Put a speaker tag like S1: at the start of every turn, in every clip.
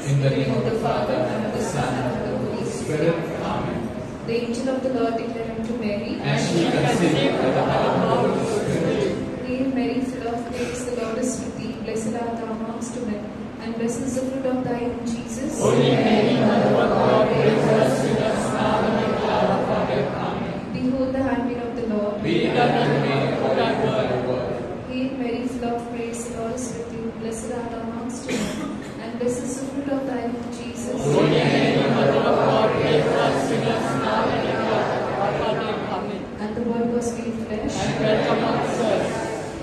S1: In the name of the Father, and of the Son, and of the Holy Spirit. Amen.
S2: The angel of the Lord declared unto Mary,
S1: And she conceived by the power of the Holy Spirit.
S2: Hail Mary, full of grace, the Lord is with thee. Blessed art thou amongst women, and blessed is the fruit of thy womb, Jesus.
S1: Holy Mary, Mother of God, pray for us sinners now and at the hour of our death. Amen.
S2: Behold the handmaid of the Lord.
S1: Be it unto me according to thy word.
S2: Hail Mary, full of grace, the Lord is with thee. Blessed art thou amongst women, and blessed is the fruit of thy womb, Jesus.
S1: Holy Mary, Mother of God, pray for us sinners now and at the hour of our death. Amen.
S2: And the word was made flesh.
S1: And dwelt amongst us.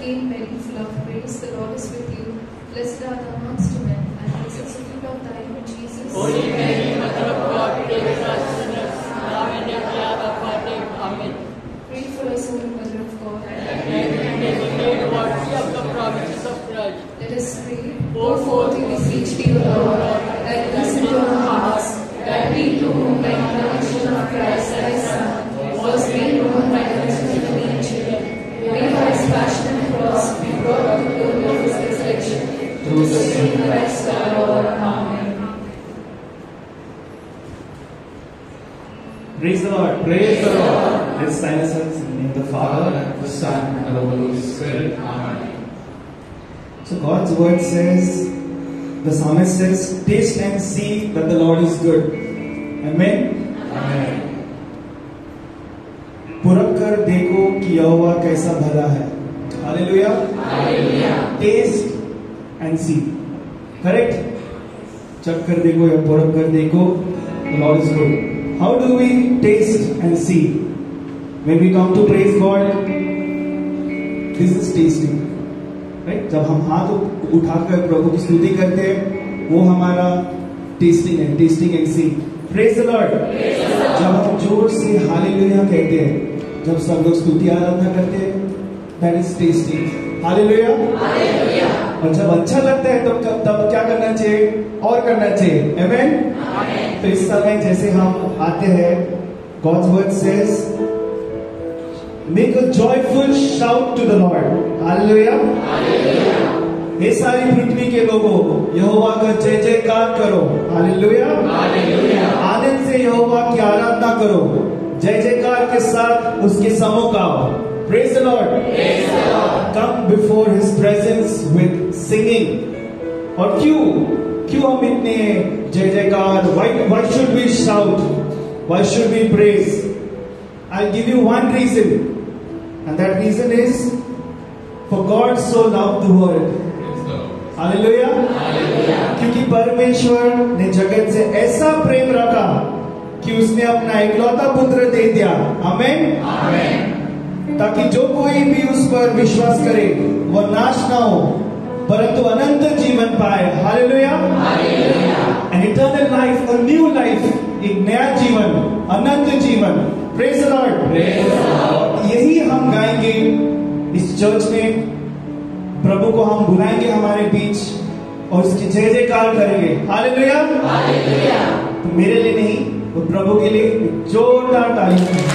S2: Hail Mary, full of grace, the Lord is with you. Blessed art thou amongst women, and blessed is the fruit of thy womb, Jesus.
S1: Holy Mary, Mother of God, pray for us sinners now and at the hour of our death. Amen.
S2: Pray for us, Holy Mother of God.
S1: And may we be made worthy of the promises of Christ.
S2: Let us pray.
S1: Pour forth
S2: we beseech thee, O Lord, that listen to our hearts, that we to whom the incarnation of Christ thy Son was made known by the message of the angel, may by his passion and cross be brought to the glory of his resurrection, through the same Christ our Lord. Amen.
S3: Praise the Lord.
S1: Praise the Lord.
S3: Let's sign ourselves in the name of the Father,
S1: Father, the Son, and of the Holy Spirit. Amen.
S3: So God's word says, the psalmist says, taste and see that the Lord is good. Amen.
S1: Amen.
S3: पुरख कर देखो कि यहोवा कैसा भला है. Hallelujah.
S1: Hallelujah.
S3: Taste and see. Correct? चख कर देखो या पुरख कर देखो, the Lord is good. How do we taste and see? When we come to praise God, this is tasting. Right? जब हम हाथ उठाकर प्रभु की स्तुति करते हैं, वो हमारा टेस्टिंग है, tasting and see. Praise the Lord. जब हम जोर से हालेलुया कहते हैं, जब सब लोग स्तुति आराधना करते हैं, दैट इज टेस्टिंग. हालेलुया. और जब अच्छा लगता है तब क्या करना चाहिए? और करना चाहिए. आमेन. तो इस समय जैसे हम आते हैं, God's word says, make a joyful shout to the Lord. Hallelujah. हे सारी पृथ्वी के लोगों, यहोवा का जय जयकार करो. हालेलुया. आनंद से यहोवा की आराधना करो, जय जयकार के साथ उसके सम्मुख आओ. Praise the Lord. Come before His presence with singing. और क्यों हम इतने जय जयकार? Why should we shout? Why should we praise? I'll give you one reason, and that reason is, for God so loved the world. Hallelujah. क्योंकि परमेश्वर ने जगत से ऐसा प्रेम रखा कि उसने अपना इकलौता पुत्र दे दिया. आमेन. ताकि जो कोई भी उस पर विश्वास करे वो नाश ना हो, परंतु अनंत जीवन पाए. Hallelujah. An eternal life, a new life, एक नया जीवन, अनंत जीवन. Praise the Lord. यही हम गाएंगे इस चर्च में. प्रभु को हम बुलाएंगे हमारे बीच और उसकी जय जयकार करेंगे. हालेलुया. तो मेरे लिए नहीं, तो प्रभु के लिए जोरदार ताली.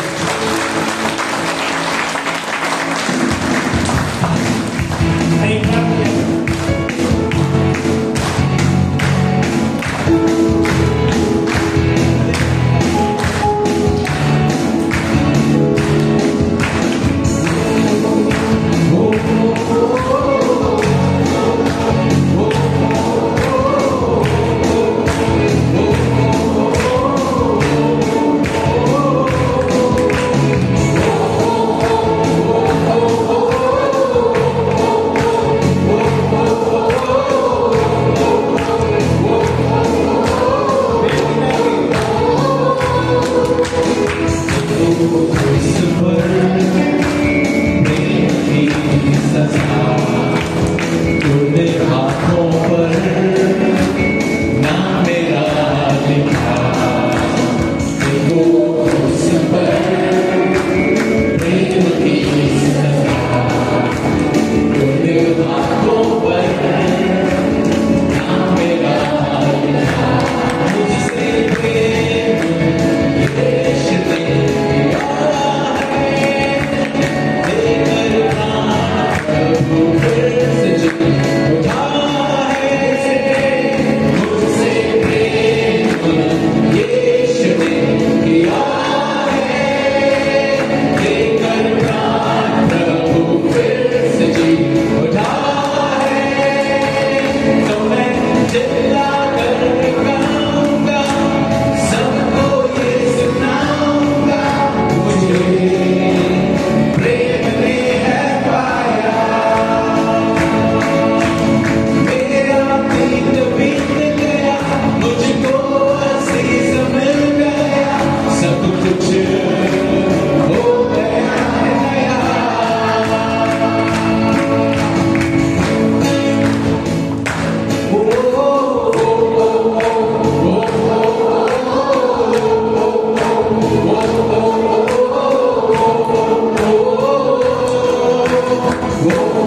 S3: Surrender.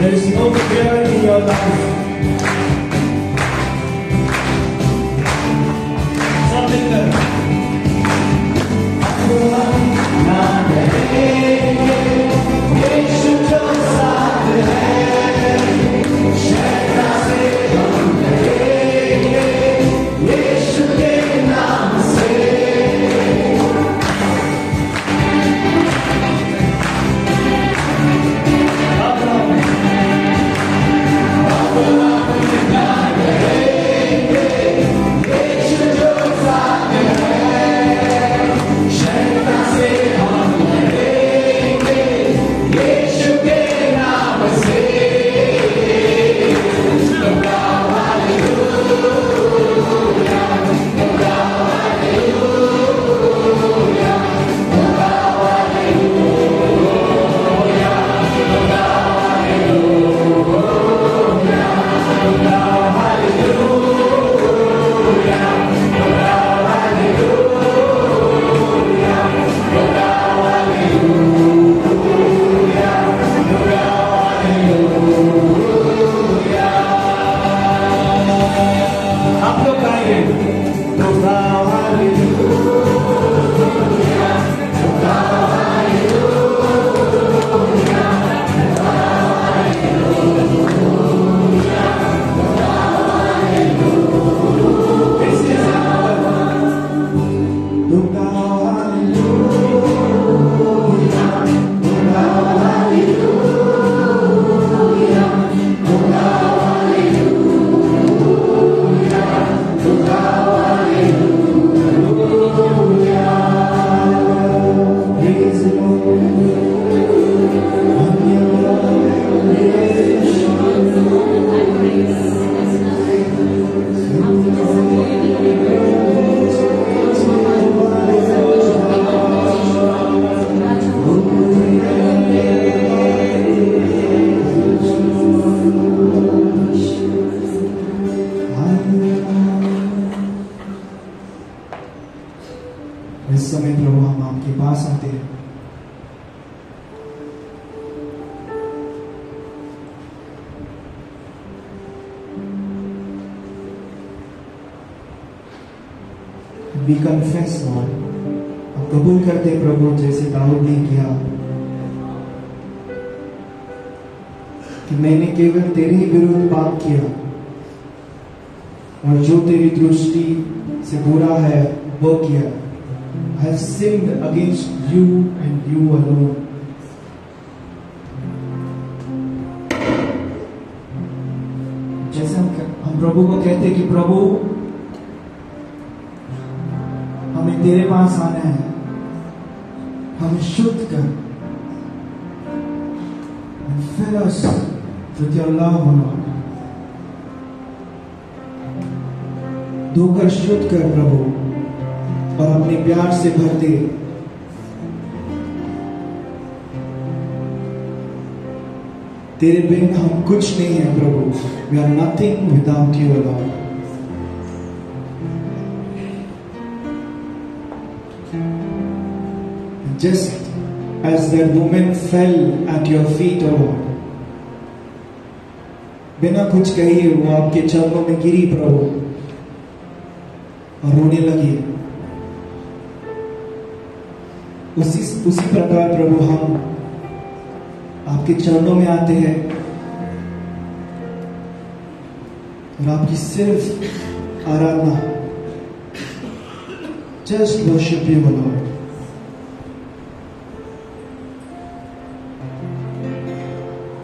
S3: There is no fear in your life. Something that इस समय प्रभु हम आपके पास आते हैं। We confess Lord, हम कबूल करते हैं प्रभु जैसे दाऊद ने किया कि मैंने केवल तेरे ही विरुद्ध पाप किया और जो तेरी दृष्टि से बुरा है वो किया। I have sinned against you and you alone. जैसे हम प्रभु को कहते हैं कि प्रभु हमें तेरे पास आना है, हमें शुद्ध कर, and fill us with your love, Lord. धोकर शुद्ध कर प्रभु और अपने प्यार से भर दे। तेरे बिन हम कुछ नहीं है प्रभु। We are nothing without you, Lord. Just as that woman fell at your feet, O Lord, बिना कुछ कहे वो आपके चरणों में गिरी प्रभु और रोने लगी। उसी प्रकार प्रभु हम आपके चरणों में आते हैं और आपकी सिर्फ आराधना, just worship you lord.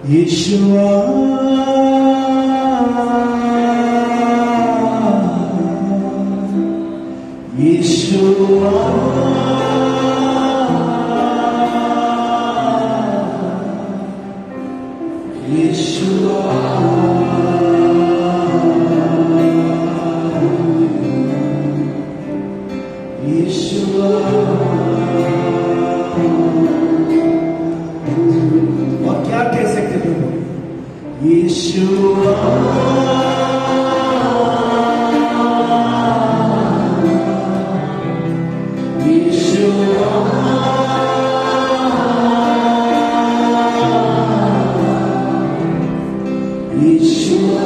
S3: Yeshua, Yeshua, Yeshua, Yeshua. और क्या कह सकते प्रभु? Yeshua, Yeshua, Yeshua,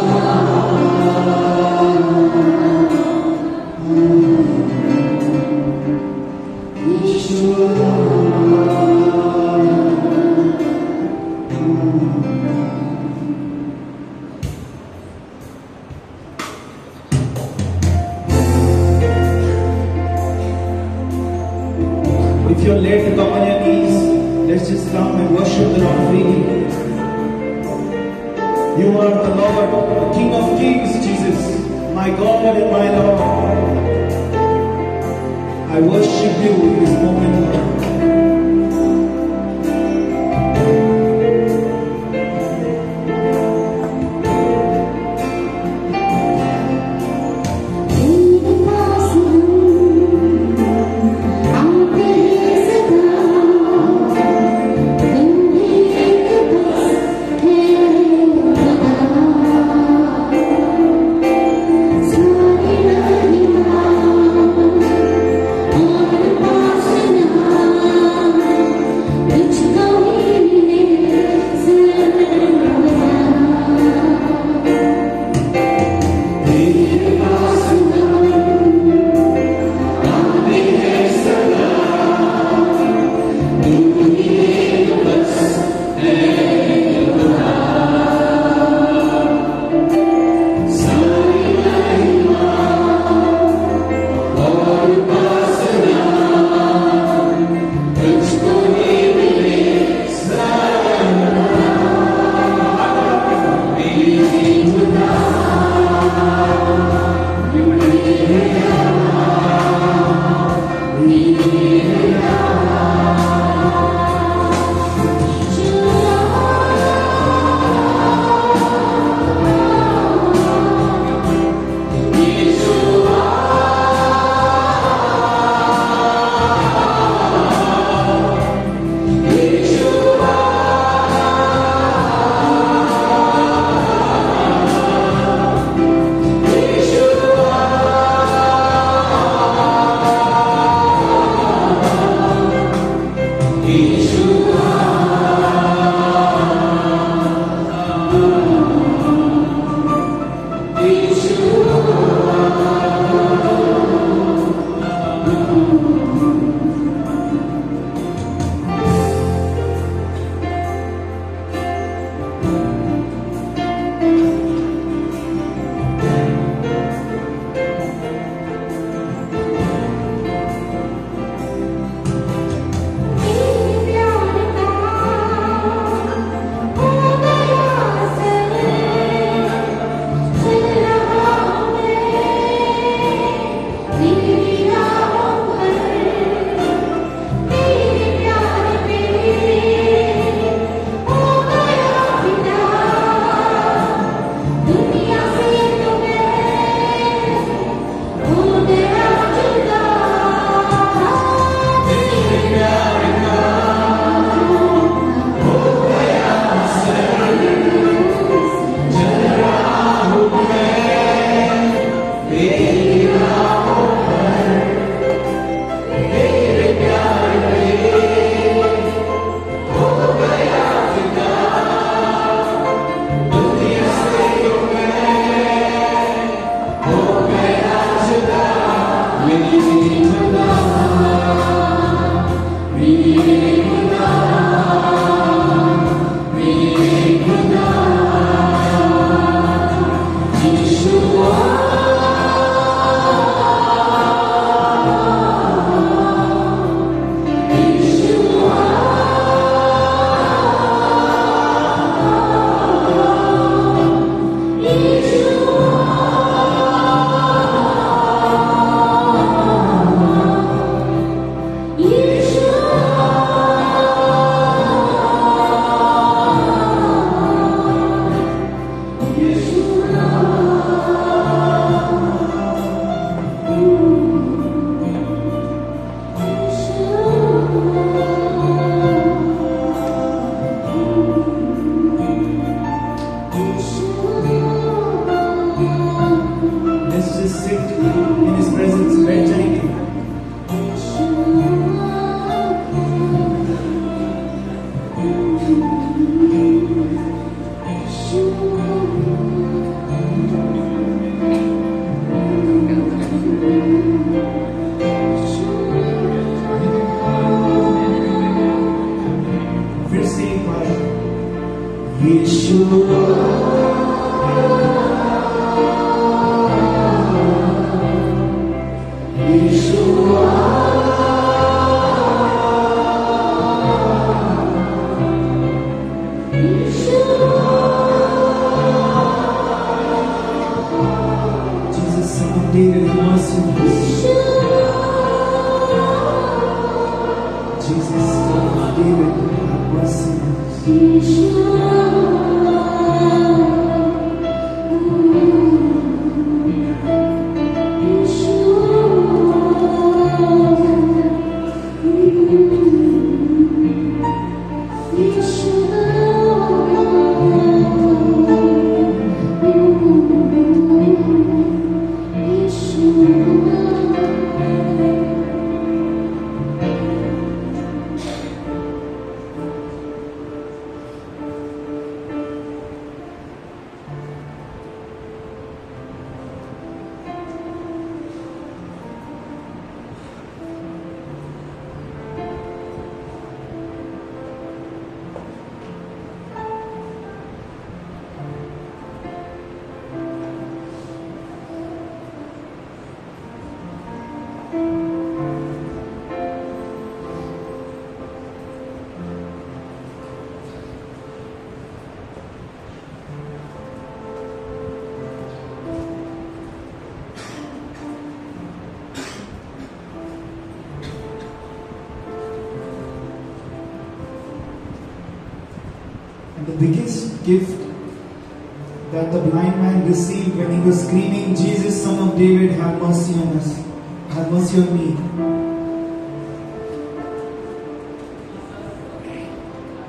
S3: If you're led to come on your knees, let's just come and worship the Lord freely. You are the Lord, the King of Kings, Jesus, my God and my Lord. I worship you in this moment, Lord.
S2: Swami Nani Ma, Om Pasana.
S3: Yeshua. Jesus, Son of David, have mercy on us. Jesus, Son of David, have mercy on us. And the biggest gift that the blind man received when he was screaming, Jesus, Son of David, have mercy on us, have mercy on me,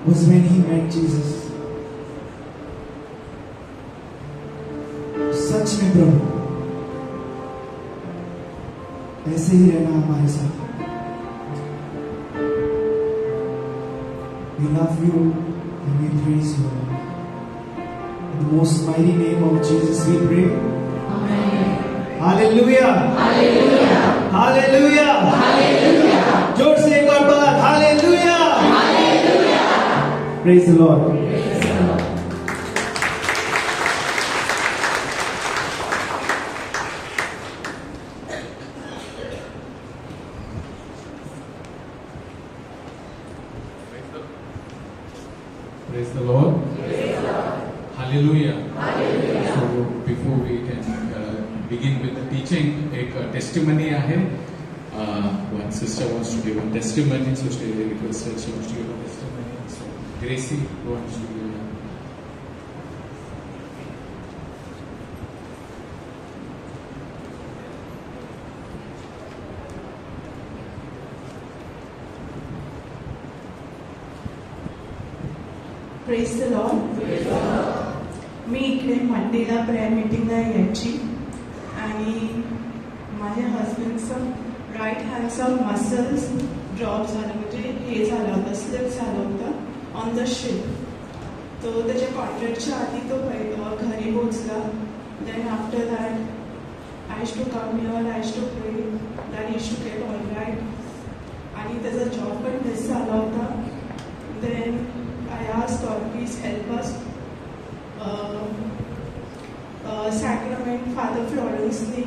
S3: was when he met Jesus. सच में प्रभु ऐसे ही रहना हमारे साथ. We love you and we praise you. In the most mighty name of Jesus we pray.
S2: Amen.
S3: Hallelujah.
S2: Hallelujah.
S3: Hallelujah.
S2: Hallelujah.
S3: जोर से एक और बार Hallelujah.
S2: Hallelujah.
S3: Praise the Lord.
S2: Praise the Lord.
S4: Praise the Lord.
S2: Praise the Lord.
S4: Hallelujah.
S2: Hallelujah.
S4: So before we can begin with the teaching, एक testimony आहे. One sister wants to give a testimony, so she requested she wants to give a testimony. So Gracie wants to give a
S5: praise the lord. मी इकडे मंडेला prayer मीटिंगला यायची आणि माझ्या हजबंडचं राईट हँडचं मसल्स ड्रॉप झालं, म्हणजे हे झालं होतं, स्लिप झालं होतं ऑन द शिप. तो त्याच्या कॉन्ट्रॅक्टच्या आधी तो घरी पोचला. Then after that I to come here, I to pray that he to get all right. आणि त्याचा जॉब पण मिस झाला होता. Then I asked God, please help us. Sacrament father फ्लॉरन्सनी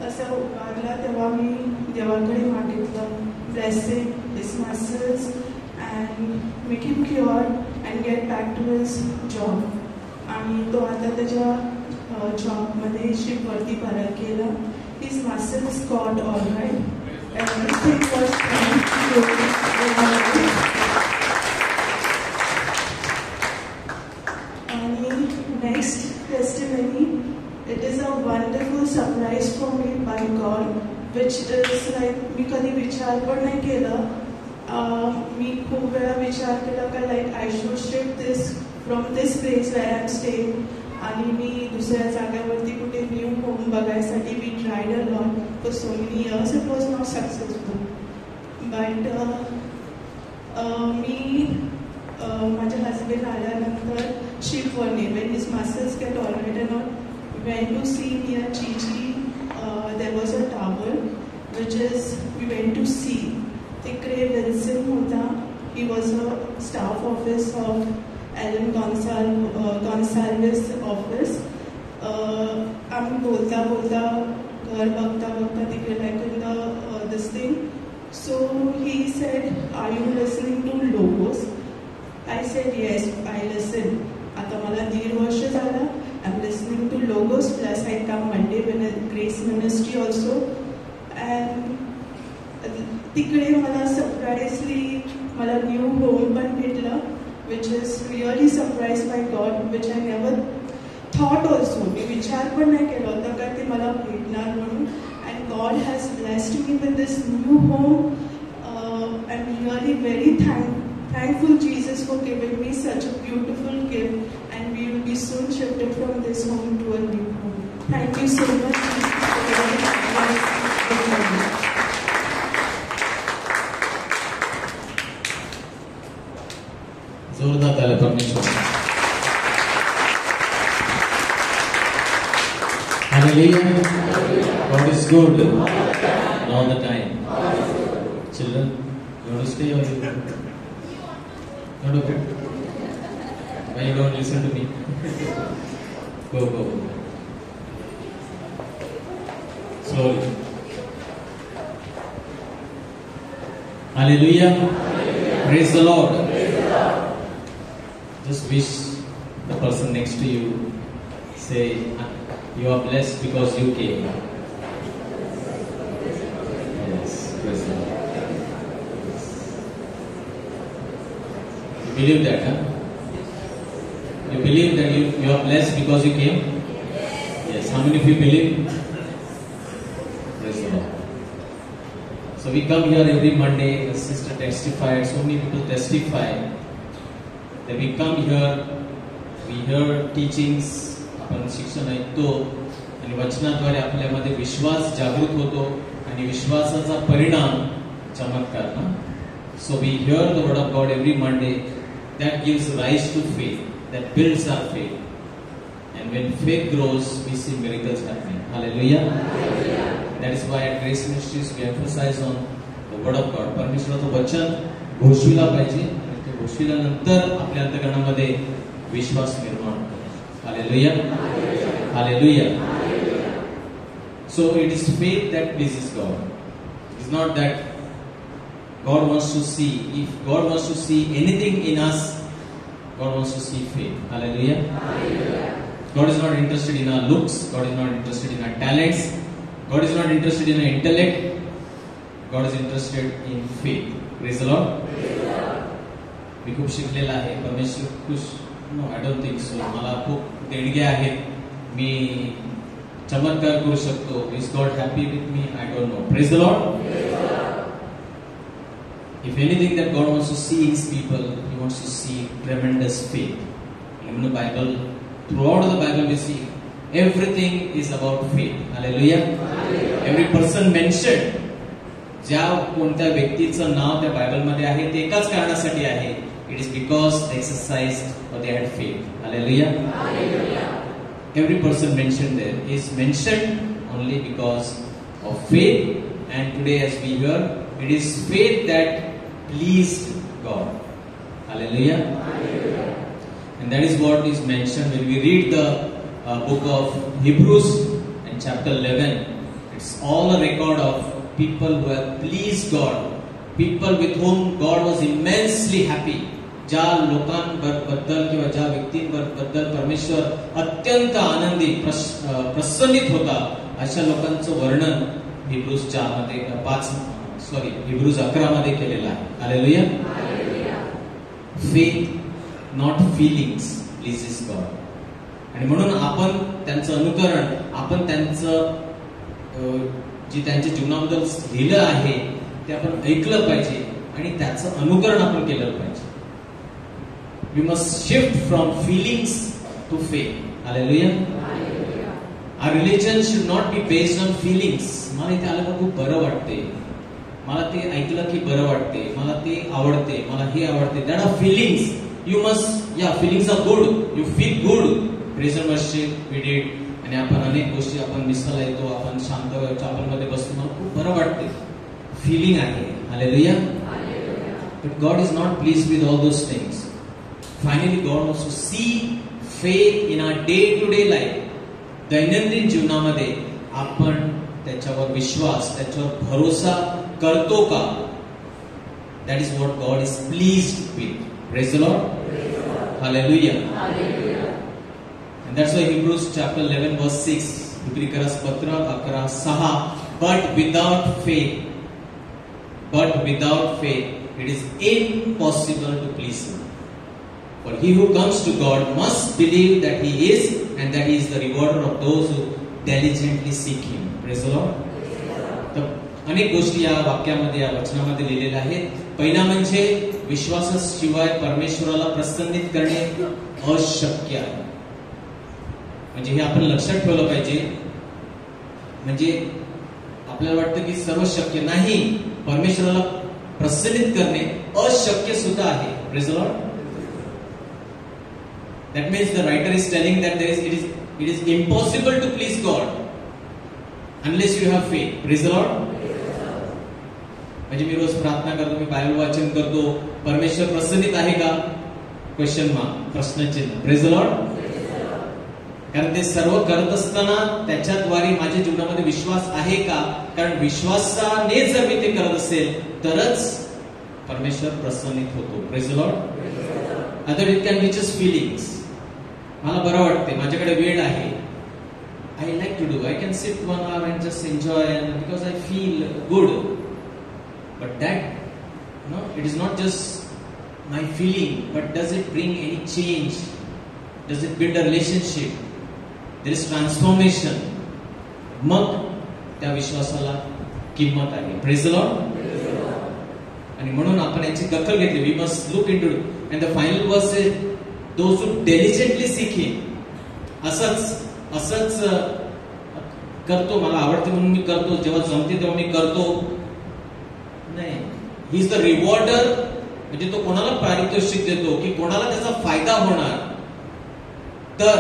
S5: असं उभारला तेव्हा मी देवाकडे मागितलं, blessing his muscles and make him cure and get back to his job. आणि तो आता त्याच्या जॉबमध्ये शिपवरती परत गेला. His muscles got all right. Everything was next testimony. It is a wonderful surprise for me by God, which is like मी कधी विचार पण नाही केलं. मी खूप वेळा विचार केला का like I should shift this from this place where I am staying आणि मी दुसऱ्या जागेवरती कुठे न्यू होम बघायसाठी we tried a lot for so many years. It was not successful. But मी माझ्या हजबंड आल्यानंतर शिपवरने when his muscles get all right and all, went to see near Chichi. There was a tower which is we went to see. तिकडे Wilson होता. He was a staff office of Ellen Gonzalez gonsalves office. आम्ही बोलता बोलता घर बघता बघता तिकडे like in the this thing. So he said, "Are you listening to Logos?" I said, "Yes, I listen." आता मला 1.5 वर्ष झालं. I'm listening to Logos, plus I come Monday when Grace Ministry also. And तिकडे मला सरप्राईजली मला new home पण भेटलं, which is really surprised by God, which I never thought also. मी विचार पण नाही केला होता का ते मला भेटणार म्हणून. And God has blessed me with this new home. I'm really very thankful Jesus for giving me such a beautiful gift, and we will be soon shifted from this home to a new home. Thank you so much.
S4: जोरदार ताली परमेश्वर. Hallelujah. God is good all the time. Children, you want to stay or you not okay? Why you don't listen to me? Go. Slowly. Hallelujah. Praise the Lord. Just wish the person next to you, say, you are blessed because you came. Yes, praise the Lord. You believe that, huh? You believe that you are blessed because you came? Yes. How many of you believe? Praise the Lord. So we come here every Monday. The sister testified. So many people testify that we come here, we hear teachings. आपण शिक्षण ऐकतो आणि वचनाद्वारे आपल्यामध्ये विश्वास जागृत होतो आणि विश्वासाचा परिणाम चमत्कार ना. So we hear the word of God every Monday. That gives rise to faith, that builds our faith, and when faith grows we see miracles happening. Hallelujah. That is why at Grace Ministries we emphasize on the word of God. परमेश्वराचं वचन घोषविला पाहिजे आणि ते घोषविल्यानंतर आपल्या अंतःकरणामध्ये विश्वास निर्माण होतो. Hallelujah. Hallelujah. So it is faith that pleases God. It is not that God wants to see. If God wants to see anything in us, God wants to see faith. Hallelujah. God is not interested in our looks. God is not interested in our talents. God is not interested in our intellect. God is interested in faith. Praise the Lord. मी खूप शिकलेला आहे. परमेश्वर खुश. No, I don't think so. मला खूप देणग्या आहेत. मी चमत्कार करू शकतो. Is God happy with me? I don't know. Praise the Lord. If anything that God wants to see in His people, He wants to see tremendous faith. In the Bible, throughout the Bible, we see everything is about faith. Hallelujah. Every person mentioned, ज्या कोणत्या व्यक्तीचं नाव त्या बायबलमध्ये आहे ते एकाच कारणासाठी आहे. It is because they exercised or they had faith. Hallelujah. Every person mentioned there is mentioned only because of faith. And today, as we hear, it is faith that pleased God. Hallelujah. And that is what is mentioned when we read the book of Hebrews in chapter 11. It's all a record of people who have pleased God, people with whom God was immensely happy. ज्या लोकांबद्दल किंवा ज्या व्यक्तींबद्दल परमेश्वर अत्यंत आनंदी प्रसन्नित होता, अशा लोकांचं वर्णन हिब्रूज 11 मध्ये केलेलं आहे. Hallelujah. Faith not feelings pleases God. आणि म्हणून आपण त्यांचं अनुकरण, आपण त्यांचं जे त्यांच्या जीवनाबद्दल लिहिलं आहे ते आपण ऐकलं पाहिजे आणि त्याचं अनुकरण आपण केलं पाहिजे. We must shift from feelings to faith. Hallelujah. Our religion should not be based on feelings. मला इथे आलं का खूप बरं वाटते, मला ते ऐकलं की बरं वाटते, मला ते आवडते, मला हे आवडते. That are feelings. You must, feelings are good. You feel good. Praise and worship we did. आणि आपण अनेक गोष्टी आपण मिसळला येतो, आपण शांत चॅपलमध्ये बसतो, मला खूप बरं वाटते. Feeling आहे. Hallelujah. But God is not pleased with all those things. Finally, God wants to see
S6: faith in our day to day life, दैनंदिन जीवनामध्ये आपण त्याच्यावर विश्वास, त्याच्यावर भरोसा करतो का? That is what God is pleased with. Praise the Lord. Hallelujah. And that's why Hebrews chapter 11 verse 6, Hebrews patra 11:6, but without faith it is impossible to please him. For he who comes to God must believe that he is, and that he is the rewarder of those who diligently seek him. Praise the Lord. अनेक गोष्टी या वाक्यामध्ये, या वचनामध्ये लिहिलेल्या आहेत. पहिला म्हणजे विश्वासाशिवाय परमेश्वराला प्रसन्नित करणे अशक्य आहे. म्हणजे हे आपण लक्षात ठेवलं पाहिजे. म्हणजे आपल्याला वाटतं की सर्व शक्य नाही, परमेश्वराला प्रसन्नित करणे अशक्य सुद्धा आहे. Praise the Lord. That means the writer is telling that it is impossible to please God unless you have faith. Praise the Lord. म्हणजे मी रोज प्रार्थना करतो, मी बायबल वाचन करतो, परमेश्वर प्रसन्नित आहे का? क्वेश्चन मार्क, प्रश्नचिन्ह. Praise the Lord. कारण ते सर्व करत असताना त्याच्याद्वारे माझ्या जीवनामध्ये विश्वास आहे का? कारण विश्वासाने जर मी ते करत असेल तरच परमेश्वर प्रसन्नित होतो. Praise the Lord. Other it can be just feelings. मला बरं वाटते, माझ्याकडे वेळ आहे, I like to do. I can sit 1 hour and just enjoy, and because I feel good. But that, no, it is not just my feeling, but does it bring any change? Does it build a relationship? There is transformation. मग त्या विश्वासाला किंमत आहे. Praise the Lord. आणि म्हणून आपण याची दखल घेतली. We must look into it. And the final verse is, those who diligently seek him. असंच करतो, मला आवडते म्हणून मी करतो, जेव्हा जमते तेव्हा मी करतो नाही. He is the rewarder. म्हणजे तो कोणाला पारितोषिक देतो की कोणाला त्याचा फायदा होणार, तर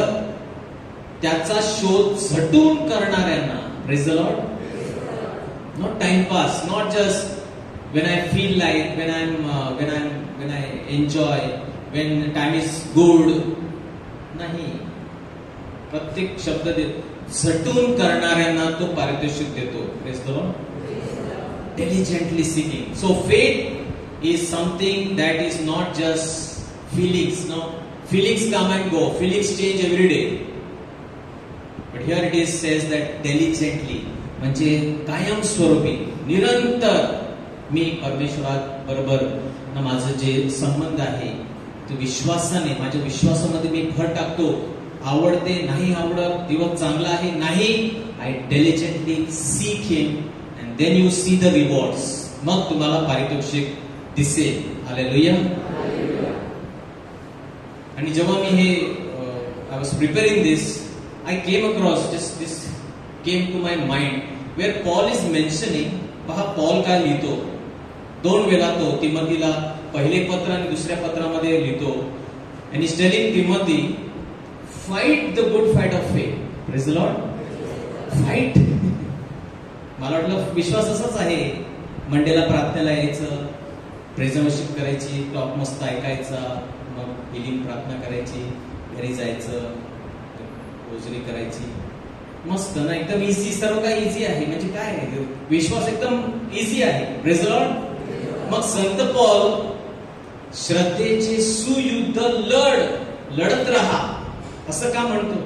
S6: त्याचा शोध झटून करणाऱ्यांना. Praise the Lord. Not timepass, not just when I feel like, when I enjoy, when time is good. नाही, प्रत्येक शब्द झटून करणाऱ्यांना तो पारितोषिक देतो. Praise the Lord. Diligently seeking. So faith is something that is not just feelings. No, feelings come and go. Feelings change every day. But here it is says that diligently, म्हणजे कायम स्वरूपी, निरंतर मी परमेश्वराबरोबर माझं जे संबंध आहे ते विश्वासाने, माझ्या विश्वासामध्ये मी भर टाकतो. आवडते नाही आवडत, दिवस चांगला आहे नाही, I diligently seek him. Then you see the rewards. मग तुम्हाला पारितोषिक दिसेल. हालेलुया. आणि जेव्हा मी हे I was preparing this, I came across this came to my mind where Paul is mentioning. पहा पॉल काय लिहितो, 2 वेळा तो तिमोथीला पहिले पत्र आणि दुसऱ्या पत्रामध्ये लिहितो. and he's telling Timothy, fight the good fight of faith. Praise the Lord. Fight. मला वाटलं विश्वास असाच आहे, मंडेला प्रार्थनेला यायचं, प्रेझेंटेशन करायची, टॉक मस्त ऐकायचा, मग हिलिंग प्रार्थना करायची, घरी जायचं, रोजरी करायची, मस्त ना, एकदम इझी, सर्व काही इझी आहे. म्हणजे काय आहे, विश्वास एकदम इझी आहे. Praise the Lord. Mug Sant Paul श्रद्धेचे सुयुद्ध लढत राहा असं का म्हणतो?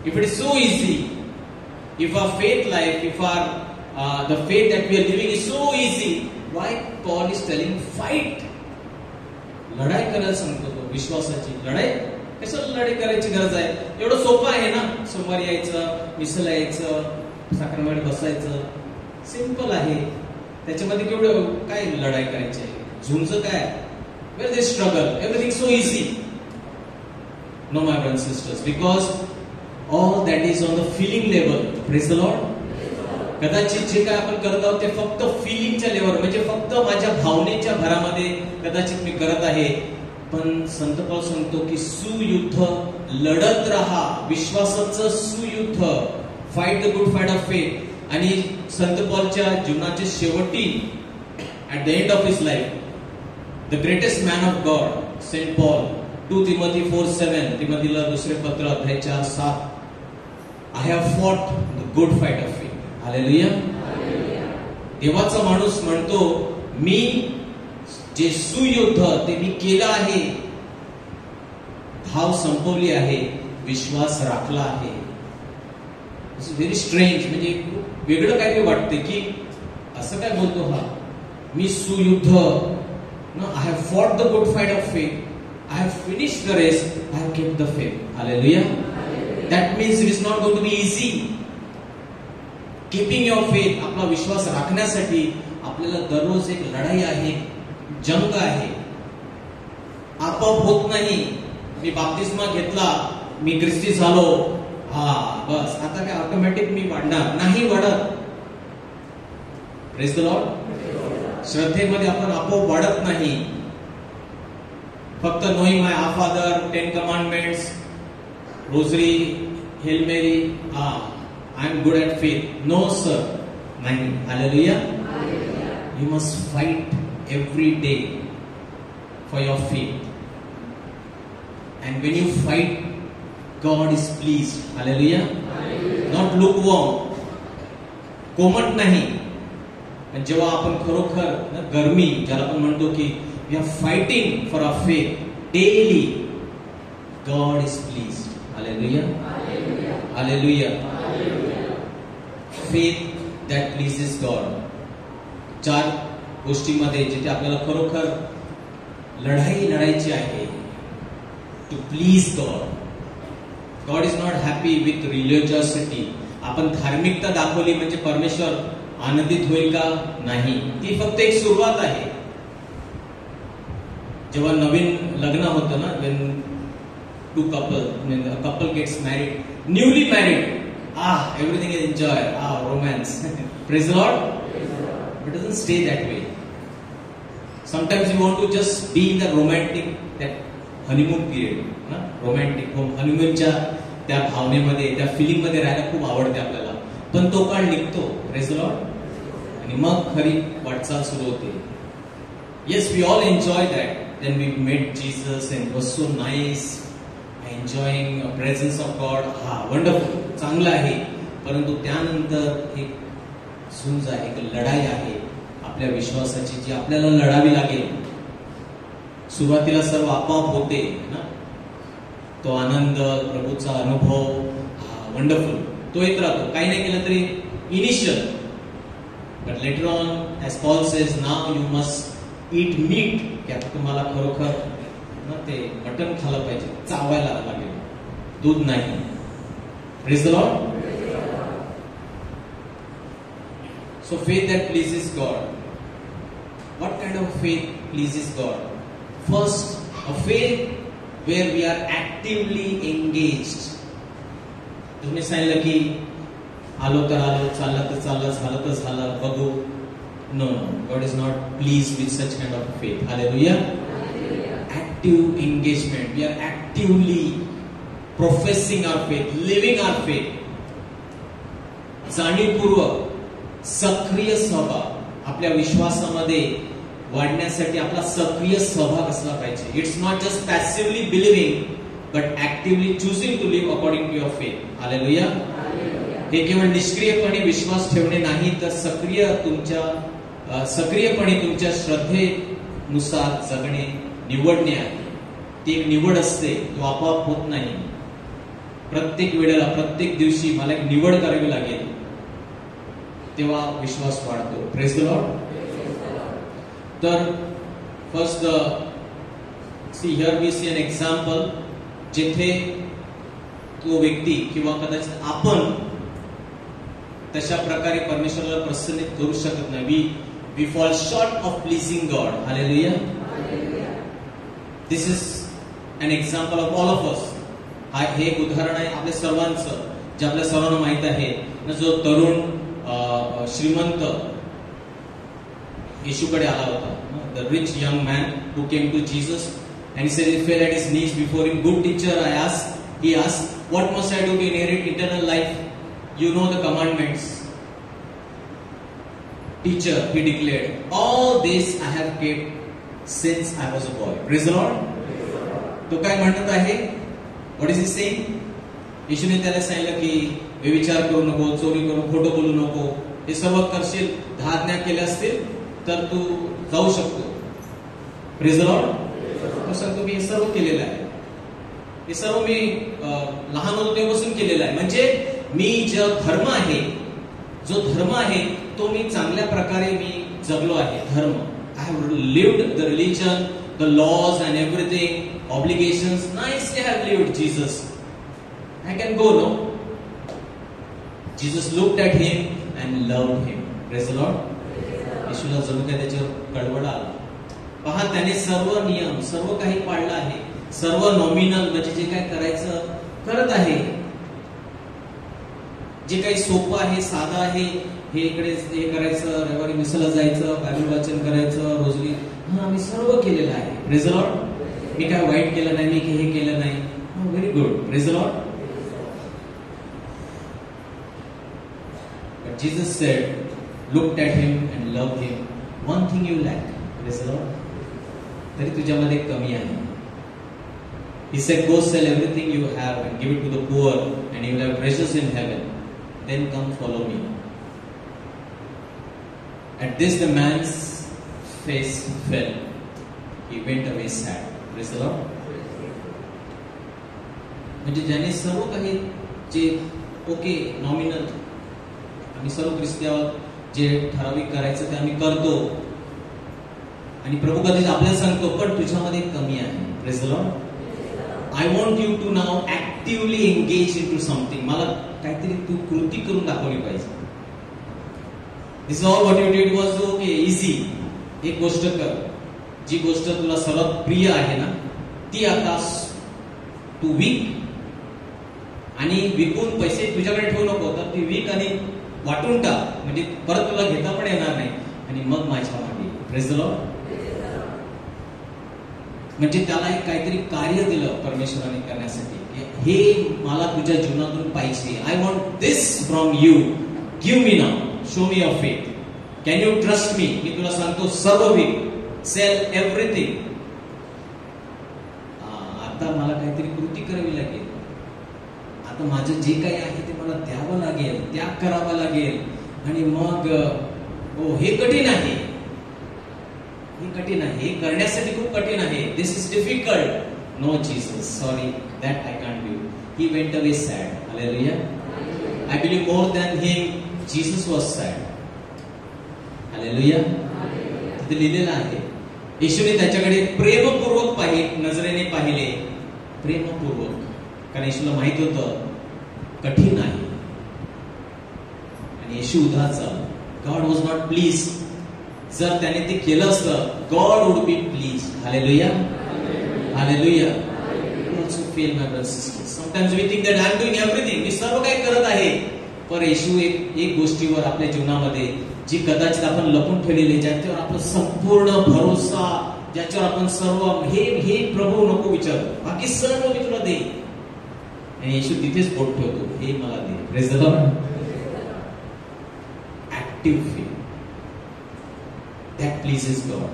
S6: If it is so easy, if our faith life, if our the faith that we are living is so easy, why Paul is telling fight? लढाई करायला सांगतो तो. विश्वासाची लढाई. कशाला लढाई करायची गरज आहे? एवढं सोपं आहे ना. सोमवारी यायचं, मिसला यायचं, साखरमध्ये बसायचं, सिंपल आहे. त्याच्यामध्ये केवढं काय लढाई करायची आहे? झुंज काय? Where they struggle, everything so easy. No, my brothers and sisters, because all that is on the feeling level. Praise the Lord. कदाचित जे काय आपण करत आहोत ते फक्त फिलिंगच्या लेवल, म्हणजे फक्त माझ्या भावनेच्या भरामध्ये कदाचित मी करत आहे. पण संत पौल सांगतो की सुयुद्ध लढत राहा, विश्वासाचं सुयुद्ध. Fight the good fight of faith. आणि संत पौलच्या जीवनाच्या शेवटी, at the end of his life, the greatest man of God, Saint Paul, 2 Timothy 4:7, तिमोथीला दुसरे पत्र अध्याय 4:7, I have fought the good fight of faith. Hallelujah. देवाचा माणूस म्हणतो, मी जे सुयुद्ध ते मी केलं आहे, धाव संपवली आहे, विश्वास राखला आहे. इट्स व्हेरी स्ट्रेंज, म्हणजे वेगळं काहीतरी वाटते की असं काय बोलतो हा, मी सुयुद्ध, I have fought the good fight of faith, I have finished the race, I have kept the faith. Hallelujah. That means it is not going to be easy. Keeping your faith, आपला विश्वास राखण्यासाठी आपल्याला दररोज एक लढाई आहे, जंग आहे. आपोआप होत नाही. मी बाप्तिस्मा घेतला, मी ख्रिस्ती झालो, हा बस आता काय ऑटोमॅटिक मी वाढणार नाही, वाढत. Praise the Lord. श्रद्धेमध्ये आपण आपोआप वाढत नाही. फक्त knowing my father, 10 commandments, rosary, hail Mary, I am good at faith. No sir, नाही. Hallelujah. You must fight every day for your faith. And when you fight, God is pleased. Hallelujah. Not lukewarm, कोमट नाही. जेव्हा आपण खरोखर गरमी, ज्याला आपण म्हणतो की we are fighting for our faith daily, God is pleased. Hallelujah. Hallelujah. Faith that pleases God. 4 गोष्टींमध्ये जिथे आपल्याला खरोखर लढायची आहे, to please God. God is not happy with religiosity. आपण धार्मिकता दाखवली म्हणजे परमेश्वर आनंदित होईल का? नाही. ती फक्त एक सुरुवात आहे. जेव्हा नवीन लग्न होतं ना, when two couple gets married, newly married, everything is enjoy, romance. Praise the Lord. It doesn't stay that way. Sometimes you want to just be in the romantic, that honeymoon period, ना, romantic honeymoonच्या त्या भावनेमध्ये, त्या filling मध्ये राहायला खूप आवडते आपल्याला. पण तो काळ निघतो. Praise the Lord. आणि मग खरी वाटचाल सुरू होते. Yes, we all enjoy that. Then we met Jesus and it was so nice, enjoying the presence of God. Wonderful, चांगलं आहे. परंतु त्यानंतर एक झुंज आहे, एक लढाई आहे आपल्या विश्वासाची, जी आपल्याला लढावी लागेल. सुरुवातीला सर्व आपोआप होते ना, तो आनंद, प्रभूचा अनुभव, वंडरफुल, तो येत राहतो. काही नाही केलं तरी initial. But later on, as Paul says, now you must eat meat, की आता तुम्हाला खरोखर ना ते मटन खाल्लं पाहिजे, चावायला लागेल, दूध नाही. Praise the Lord. So faith that pleases God. What kind of faith pleases God? First, a faith where we are actively engaged. तुम्ही सांगितलं की आलो तर आलो, चाललं तर चाललं, झालं तर झालं, बघू. No, God is not pleased with such kind of faith. Hallelujah. Active engagement. We are actively professing our faith, living our faith. जाणीवपूर्वक सक्रिय सहभाग. आपल्या विश्वासामध्ये वाढण्यासाठी आपला सक्रिय सहभाग असला पाहिजे. It's not just passively believing, but actively choosing to live according to your faith. Hallelujah. हे केवळ निष्क्रियपणे विश्वास ठेवणे नाही, तर सक्रियपणे तुमच्या श्रद्धेनुसार जगणे, निवडणे आहे. ती एक निवड असते, तो आपोआप होत नाही. प्रत्येक वेळेला, प्रत्येक दिवशी मला एक निवड करावी लागेल, तेव्हा विश्वास वाढतो. Praise the Lord. तर first, see here we see an example, जेथे तो व्यक्ती किंवा कदाचित आपण तशा प्रकारे परमेश्वराला प्रसन्नित करू शकत नाही. We fall short of pleasing God. Hallelujah. This is an example of all of us. हे एक उदाहरण आहे आपल्या सर्वांचं, जे आपल्या सर्वांना माहित आहे ना. जो तरुण श्रीमंत येशूकडे आला होता, the rich young man who came to Jesus and he said, he fell at his knees before him. Good teacher, he asked, what must I do to inherit eternal life? You know the commandments. Teacher, he declared, all this I have kept since I was a boy. Praise the Lord. तो काय म्हणत आहे? What is he saying? येशूने त्याला सांगितलं की व्यभिचार करू नको, चोरी करू, खोटं बोलू नको, हे सर्व करशील, 10 आज्ञा केल्या असतील तर तू जाऊ शकतो. Praise the Lord. तो सांगतो मी हे सर्व केलेलं आहे, हे सर्व मी लहान होतो तेव्हापासून केलेलं आहे. म्हणजे मी जो धर्म आहे, जो धर्म आहे तो मी चांगल्या प्रकारे मी जगलो आहे. धर्म, I have lived the religion, the laws and everything, obligations, nicely I have lived Jesus. I can go no. Jesus looked at him and loved him. Praise the Lord. येशूला जणू काय त्याच्यावर कळवळ आला. पहा, त्याने सर्व नियम, सर्व काही पाळलं आहे. सर्व नॉमिनल म्हणजे जे काय करायचं करत आहे, जे काही सोपं आहे, साधं आहे, हे इकडे हे करायचं, रविवारी मिसला जायचं, बायबल वाचन करायचं, रोजरी, मी सर्व केलेलं आहे. Praise the lord. मी काय वाईट केलं नाही, मी हे केलं नाही. Very good. Praise the Lord. But Jesus said, looked at him and loved him. One thing you lack. Praise the Lord. तरी तुझ्यामध्ये कमी आहे. He said, go sell everything you have and give it to the poor and you will have treasures in heaven. Then come follow me. At this the man's face fell. He went away sad. Praise the Lord. म्हणजे ज्याने सर्व काही जे okay nominal, आम्ही सर्व ख्रिस्ती आहोत, जे ठराविक करायचं ते आम्ही करतो आणि प्रभू कधीच आपल्याला सांगतो पण तुझ्यामध्ये कमी आहे. Praise the Lord. I want you to now actively engage in to something. मला काहीतरी तू कृती करून दाखवली पाहिजे. This all what you did was okay easy. एक गोष्ट कर, जी गोष्ट तुला सर्वात प्रिय आहे ना ती आता तू विक आणि विकून पैसे तुझ्याकडे ठेवू नको, तर ती विक आणि वाटून टाक, म्हणजे परत तुला घेता पण येणार नाही, आणि मग माझ्या मागे. Praise the Lord. म्हणजे त्याला एक काहीतरी कार्य दिलं परमेश्वराने करण्यासाठी. हे मला तुझ्या जीवनातून पाहिजे. I want this from you. Give me now. Show me your faith. Can you trust me? मी तुला सांगतो सर्व विक, सेल एव्हरीथिंग. आता मला काहीतरी कृती करावी लागेल. आता माझं जे काही आहे ते मला द्यावं लागेल, त्याग करावा लागेल. आणि मग हे कठीण आहे, हे कठीण आहे, हे करण्यासाठी खूप कठीण आहे. This is difficult. Know Jesus, sorry, that I can't do. He went away sad. Hallelujah. I believe more than him Jesus was sad. Hallelujah. तिथे लिहिलेलं आहे येशूने त्याच्याकडे प्रेमपूर्वक नजरेने पाहिले. प्रेमपूर्वक. कारण येशूला माहित होतं कठीण आहे आणि येशू उदास झाला. God was not please. जर त्याने ते केलं असतं, God would be please. Hallelujah. Hallelujah. Also fail my brothers and sisters. Sometimes we think that I am doing everything. मी सर्व काही करत आहे. पण येशू एक गोष्टीवर आपल्या जीवनामध्ये जी कदाचित आपण लपून ठेवलेली, ज्याच्यावर आपला संपूर्ण भरोसा, ज्याच्यावर आपण सर्व हे प्रभू नको विचारू, बाकी सर्व मी तुला देईन. आणि येशू तिथेच बोट ठेवतो, हे मला दे. Praise the Lord. Active faith that pleases God.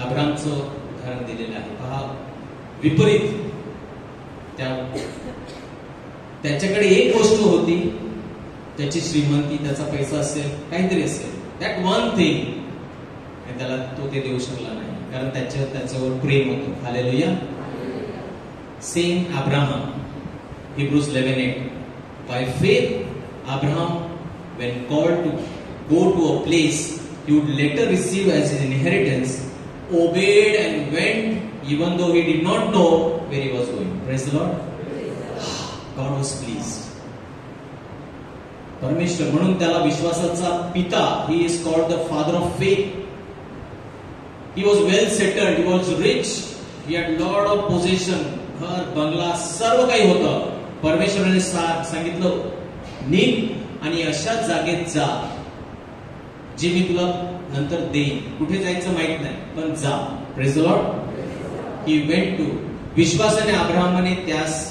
S6: अब्रामचं उदाहरण दिलेलं आहे. पहा, विपरीत. त्याच्याकडे एक गोष्ट होती, त्याची श्रीमंती, त्याचा पैसा असेल, काहीतरी असेल, दॅट वन थिंग, आणि त्याला तो ते देऊ शकला नाही, कारण त्याच्यावर प्रेम होतं. Hallelujah. Same Abraham. Hebrews 11:8. By faith, Abraham, when called to go to a place he would later receive as his inheritance, obeyed and went, even though he did not know where he was going. Praise the Lord. God was pleased. परमेश्वर म्हणून त्याला विश्वासाचा पिता. He is called the father of faith. He was well settled. He was rich. He had lot of possession. घर, बंगला, सर्व काही होतं. परमेश्वराने सांगितलं निघ आणि अशा जागेत जा जे मी तुला नंतर देईन. कुठे जायचं माहित नाही, पण जा. Praise the Lord. He went to. विश्वासाने अब्राहमाने त्यास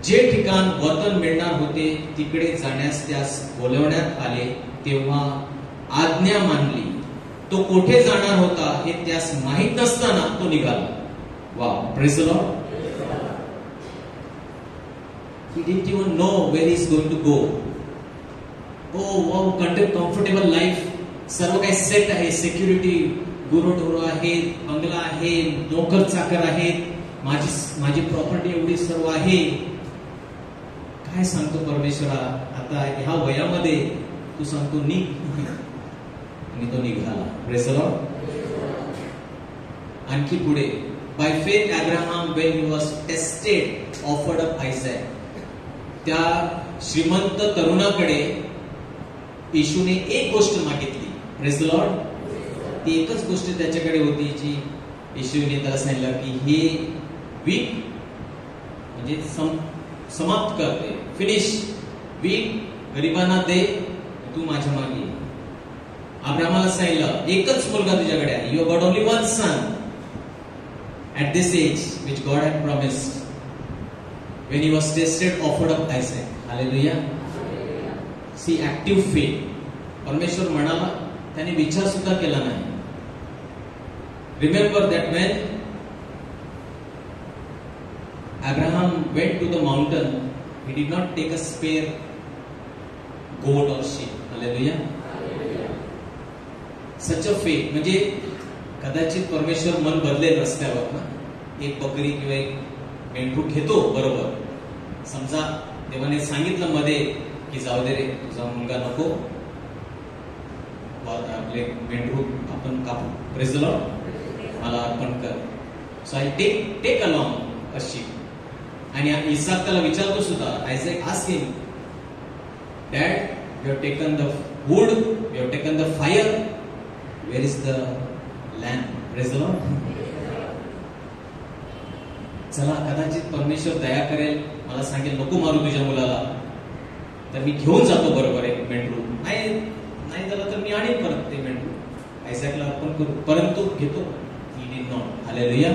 S6: जे ठिकाण वतन मिळणार होते तिकडे जाण्यास त्यास बोलवण्यात आले तेव्हा आज्ञा मानली. तो कोठे जाणार होता हे त्यास माहित नसताना तो निघाला. Wow, praise the Lord. He didn't even know where he's going to go. Oh wow, comfortable life. सर्व काही सेट आहे, सिक्युरिटी, गुरंढोरं आहेत, बंगला आहे, नोकर चाकर आहेत, माझी प्रॉपर्टी एवढी सर्व आहे. काय सांगतो परमेश्वरा, आता ह्या वयामध्ये तू सांगतो निघ, आणि तो निघाला. Praise the Lord. आणखी पुढे, by faith Abraham when he was tested offered up Isaac. त्या श्रीमंत तरुणाकडे येशूने एक गोष्ट मागितली. Praise the Lord. ती एकच गोष्ट त्याच्याकडे होती जी येशूने त्याला सांगितलं की हे वीक म्हणजे समाप्त करते, फिनिश. वीक गरिबांना दे, तू माझ्या मागे. अब्राहमाला सांगितलं एकच मुलगा तुझ्याकडे आहे. You got only one son at this age which God had promised. When he was tested, offered up Isaac. Hallelujah. See, active faith. परमेश्वर म्हणाला, त्याने विचार सुद्धा केला नाही. Remember that when Abraham went to the mountain, he did not take a spare goat or sheep. Hallelujah. Such a faith. म्हणजे कदाचित परमेश्वर मन बदलेल रस्त्यावर ना, एक बकरी किंवा एक मेंढरू घेतो. बरोबर, समजा देवाने सांगितलं मध्ये की जाऊ दे रे, तुझा मुलगा नको, आपले मेंढरू आपण कापू, प्रेज द लॉर्ड, मला अर्पण कर. So I take along a sheep. आणि इसाक त्याला विचारतो सुद्धा. Isaac asked him, dad, you have taken the wood, you have taken the fire, where is the lamp? Praise the Lord. चला, कदाचित परमेश्वर दया करेल, मला सांगेल नको मारू तुझ्या मुलाला, तर मी घेऊन जातो बरोबर एक मेंढरू. नाही झालं तर मी आणीन परत ते मेंढरू, आयझॅकला अर्पण करू, परंतु घेतो. He did not. Hallelujah.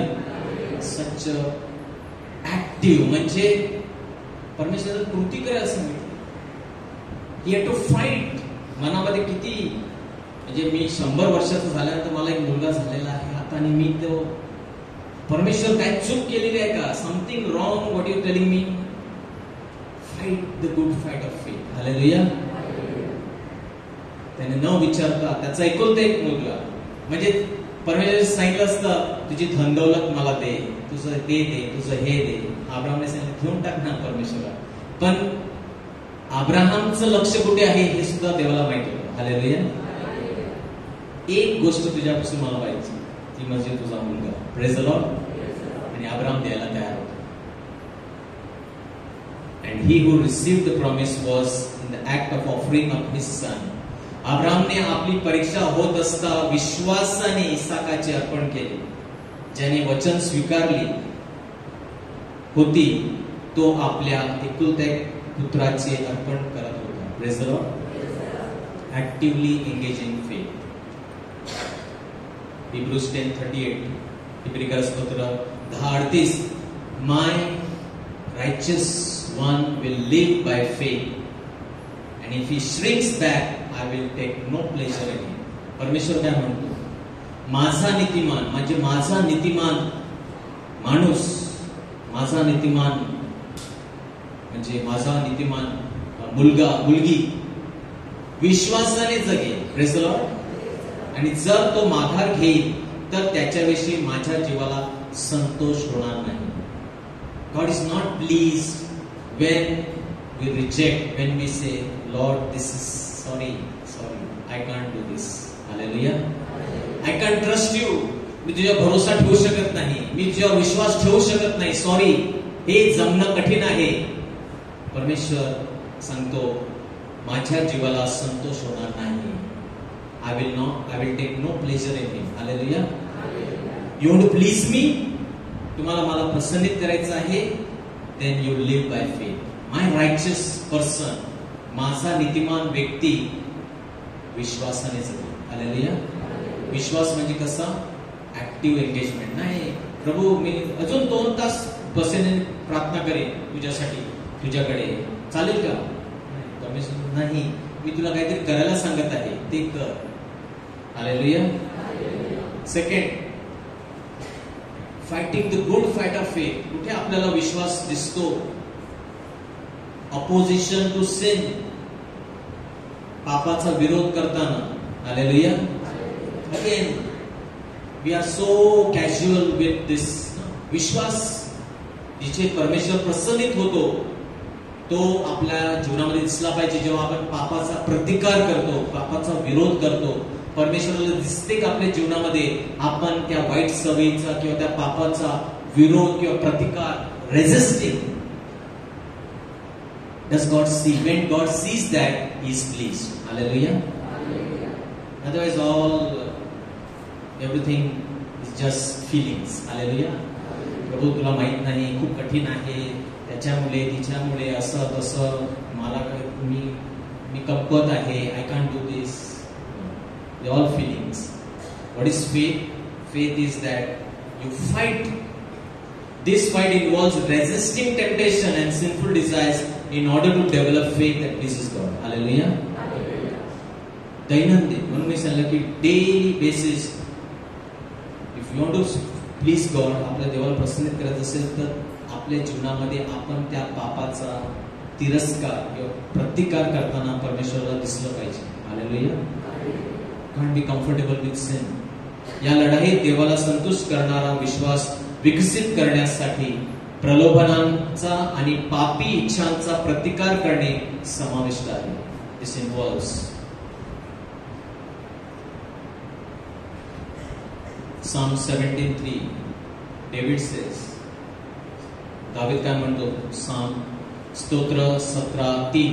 S6: Such active, म्हणजे परमेश्वर कृती करायला सांगितलं. He had to fight. मनामध्ये किती, म्हणजे मी 100 वर्षाचा झाल्यानंतर मला एक मुलगा झालेला आहे आता, आणि मी तो परमेश्वर काय चूक केलेली आहे का? Something wrong, what you telling me? Fight the good fight of faith. Hallelujah. त्याने न विचारता त्याचा एकुलता एक मुलगा, म्हणजे परमेश्वर सांगितलं असतं तुझी धनदौलत मला दे, तुझं ते दे, तुझं हे दे. अब्राहमने सांगितलं घेऊन टाक ना परमेश्वरा. पण अब्राहमचं लक्ष कुठे आहे हे सुद्धा देवाला माहिती होतं. हालेलुया. एक गोष्ट तुझ्यापासून मला पाहिजे, ती म्हणजे तुझा मुलगा. Praise the Lord. आणि अब्राहम द्यायला तयार होता. And he who received the promise was in the act of offering up his son. अब्राहमने आपली परीक्षा होत असता विश्वासाने इसाकाचे अर्पण केले. ज्याने वचन स्वीकारली होती तो आपल्या एकुलत्या पुत्राचे अर्पण करत होता. Praise the Lord. Actively engaging faith. Hebrews 10:38, इब्रिकर स्तोत्र 10:38, My righteous one will live by faith, and if he shrinks back, I will take no pleasure in him. परमेश्वर काय म्हणतो? माझा नीतिमान, म्हणजे माझा नीतिमान माणूस, माझा नीतिमान म्हणजे माझा नीतिमान मुलगा मुलगी विश्वासाने जगेल. Praise the Lord. आणि जर तो माघार घेईल तर त्याच्याविषयी माझ्या जीवाला संतोष होणार नाही. God is not pleased when we reject, when we say, Lord, this is sorry, I can't do this. Hallelujah. I can't trust you. मी तुझ्या भरोसा ठेवू शकत नाही, मी तुझ्यावर विश्वास ठेवू शकत नाही, सॉरी, हे जमणं कठीण आहे. परमेश्वर सांगतो माझ्या जीवाला संतोष होणार नाही. I will take no pleasure in him. Hallelujah. You want to please me? तुम्हाला मला प्रसन्नित करायचं आहे, then you live by faith. My righteous person, माझा नीतिमान व्यक्ती विश्वासाने जगेल. हालेलुया. विश्वास म्हणजे कसा? Active engagement. नाही प्रभू मी अजून 2 तास बसेने प्रार्थना करेन तुझ्यासाठी, तुझ्याकडे चालेल का? नाही, मी तुला काहीतरी करायला सांगत आहे, ते कर. Hallelujah. Second, fighting the good fight of faith. कुठे आपल्याला विश्वास दिसतो? अपोजिशन टू सिन, पापाचा विरोध करताना. Hallelujah. Again we are so casual with this. विश्वास जिथे परमेश्वर प्रसन्नित होतो तो आपल्या जीवनामध्ये दिसला पाहिजे. जेव्हा आपण पापाचा प्रतिकार करतो, पापाचा विरोध करतो, परमेश्वराला दिसते का आपल्या जीवनामध्ये आपण त्या वाईट सवयीचा किंवा त्या पापाचा विरोध किंवा प्रतिकार resisting. Does God see? When God sees that, He is pleased. Hallelujah. Otherwise, everything is just feelings. Hallelujah. प्रभू तुला माहित नाही, खूप कठीण आहे, त्याच्यामुळे तिच्यामुळे असं तसं, मला मी कपत आहे, I can't do this. They all feelings. What is faith? Faith is that you fight. This fight involves resisting temptation and sinful desires in order to develop faith that pleases God. Hallelujah. दैनंदिन, म्हणून मी सांगितलं की daily basis if you want to please God, आपल्या देवाला प्रसन्नित करायचं असेल तर आपल्या जीवनामध्ये आपण त्या पापाचा तिरस्कार किंवा प्रतिकार करताना परमेश्वराला दिसलं पाहिजे. Hallelujah. Can't be comfortable with sin. या लढाईत देवाला संतुष्ट करणारा विश्वास विकसित करण्यासाठी प्रलोभनांचा आणि पापी इच्छांचा प्रतिकार करणे समाविष्ट आहे. This involves Psalm 17:3. David says, David काय म्हणतो? स्तोत्र 17:3.